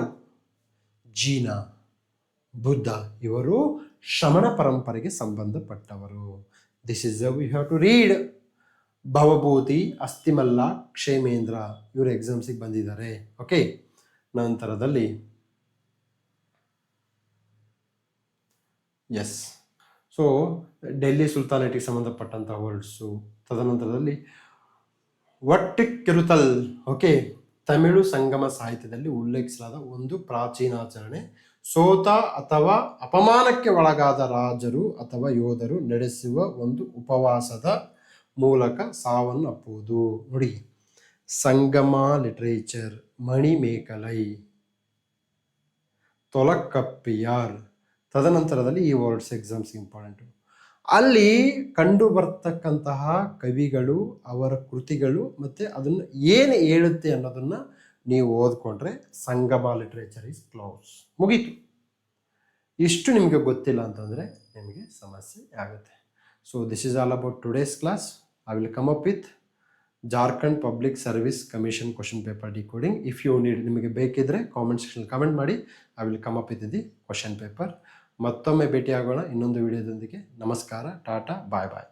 ಜೀನ, ಬುದ್ಧ ಇವರು ಶ್ರಮಣ ಪರಂಪರೆಗೆ ಸಂಬಂಧಪಟ್ಟವರು. This is we have to read. Bhavabhuti, Asthimalla, Kshemendra ಇವರು ಎಕ್ಸಾಮ್ಸಿಗೆ ಬಂದಿದ್ದಾರೆ. ಓಕೆ, ನಂತರದಲ್ಲಿ ಎಸ್, ಸೊ ಡೆಲ್ಲಿ ಸುಲ್ತಾನೇಟಿಗೆ ಸಂಬಂಧಪಟ್ಟಂಥ ವರ್ಡ್ಸು. ತದನಂತರದಲ್ಲಿ ಒಟ್ಟಿಕ್ಕಿರುತಲ್. ಓಕೆ, ತಮಿಳು ಸಂಗಮ ಸಾಹಿತ್ಯದಲ್ಲಿ ಉಲ್ಲೇಖಿಸಲಾದ ಒಂದು ಪ್ರಾಚೀನಾಚರಣೆ. ಸೋತ ಅಥವಾ ಅಪಮಾನಕ್ಕೆ ಒಳಗಾದ ರಾಜರು ಅಥವಾ ಯೋಧರು ನಡೆಸುವ ಒಂದು ಉಪವಾಸದ ಮೂಲಕ ಸಾವನ್ನು ಅಪ್ಪುವುದು. ನೋಡಿ, ಸಂಗಮ ಲಿಟ್ರೇಚರ್, ಮಣಿಮೇಕಲೈ, ತೊಲಕಪ್ಪಿಯಾರ್. ತದನಂತರದಲ್ಲಿ ಈ ವರ್ಡ್ಸ್ ಎಕ್ಸಾಮ್ಸ್ ಇಂಪಾರ್ಟೆಂಟು. ಅಲ್ಲಿ ಕಂಡು ಬರ್ತಕ್ಕಂತಹ ಕವಿಗಳು, ಅವರ ಕೃತಿಗಳು ಮತ್ತು ಅದನ್ನು ಏನು ಹೇಳುತ್ತೆ ಅನ್ನೋದನ್ನು ನೀವು ಓದ್ಕೊಂಡ್ರೆ ಸಂಗಮ ಲಿಟ್ರೇಚರ್ ಈಸ್ ಕ್ಲೋಸ್, ಮುಗೀತು. ಇಷ್ಟು ನಿಮಗೆ ಗೊತ್ತಿಲ್ಲ ಅಂತಂದರೆ ನಿಮಗೆ ಸಮಸ್ಯೆ ಆಗುತ್ತೆ. So this is all about today's class. I will come up with Jharkhand public service commission question paper decoding. If you need, ನಿಮಗೆ ಬೇಕಿದ್ದರೆ ಕಾಮೆಂಟ್ ಸೆಕ್ಷನ್ ಕಮೆಂಟ್ ಮಾಡಿ. I will come up with the question paper. ಮತ್ತೊಮ್ಮೆ ಭೇಟಿಯಾಗೋಣ ಇನ್ನೊಂದು ವಿಡಿಯೋದೊಂದಿಗೆ. ನಮಸ್ಕಾರ, ಟಾಟಾ, ಬಾಯ್ ಬಾಯ್.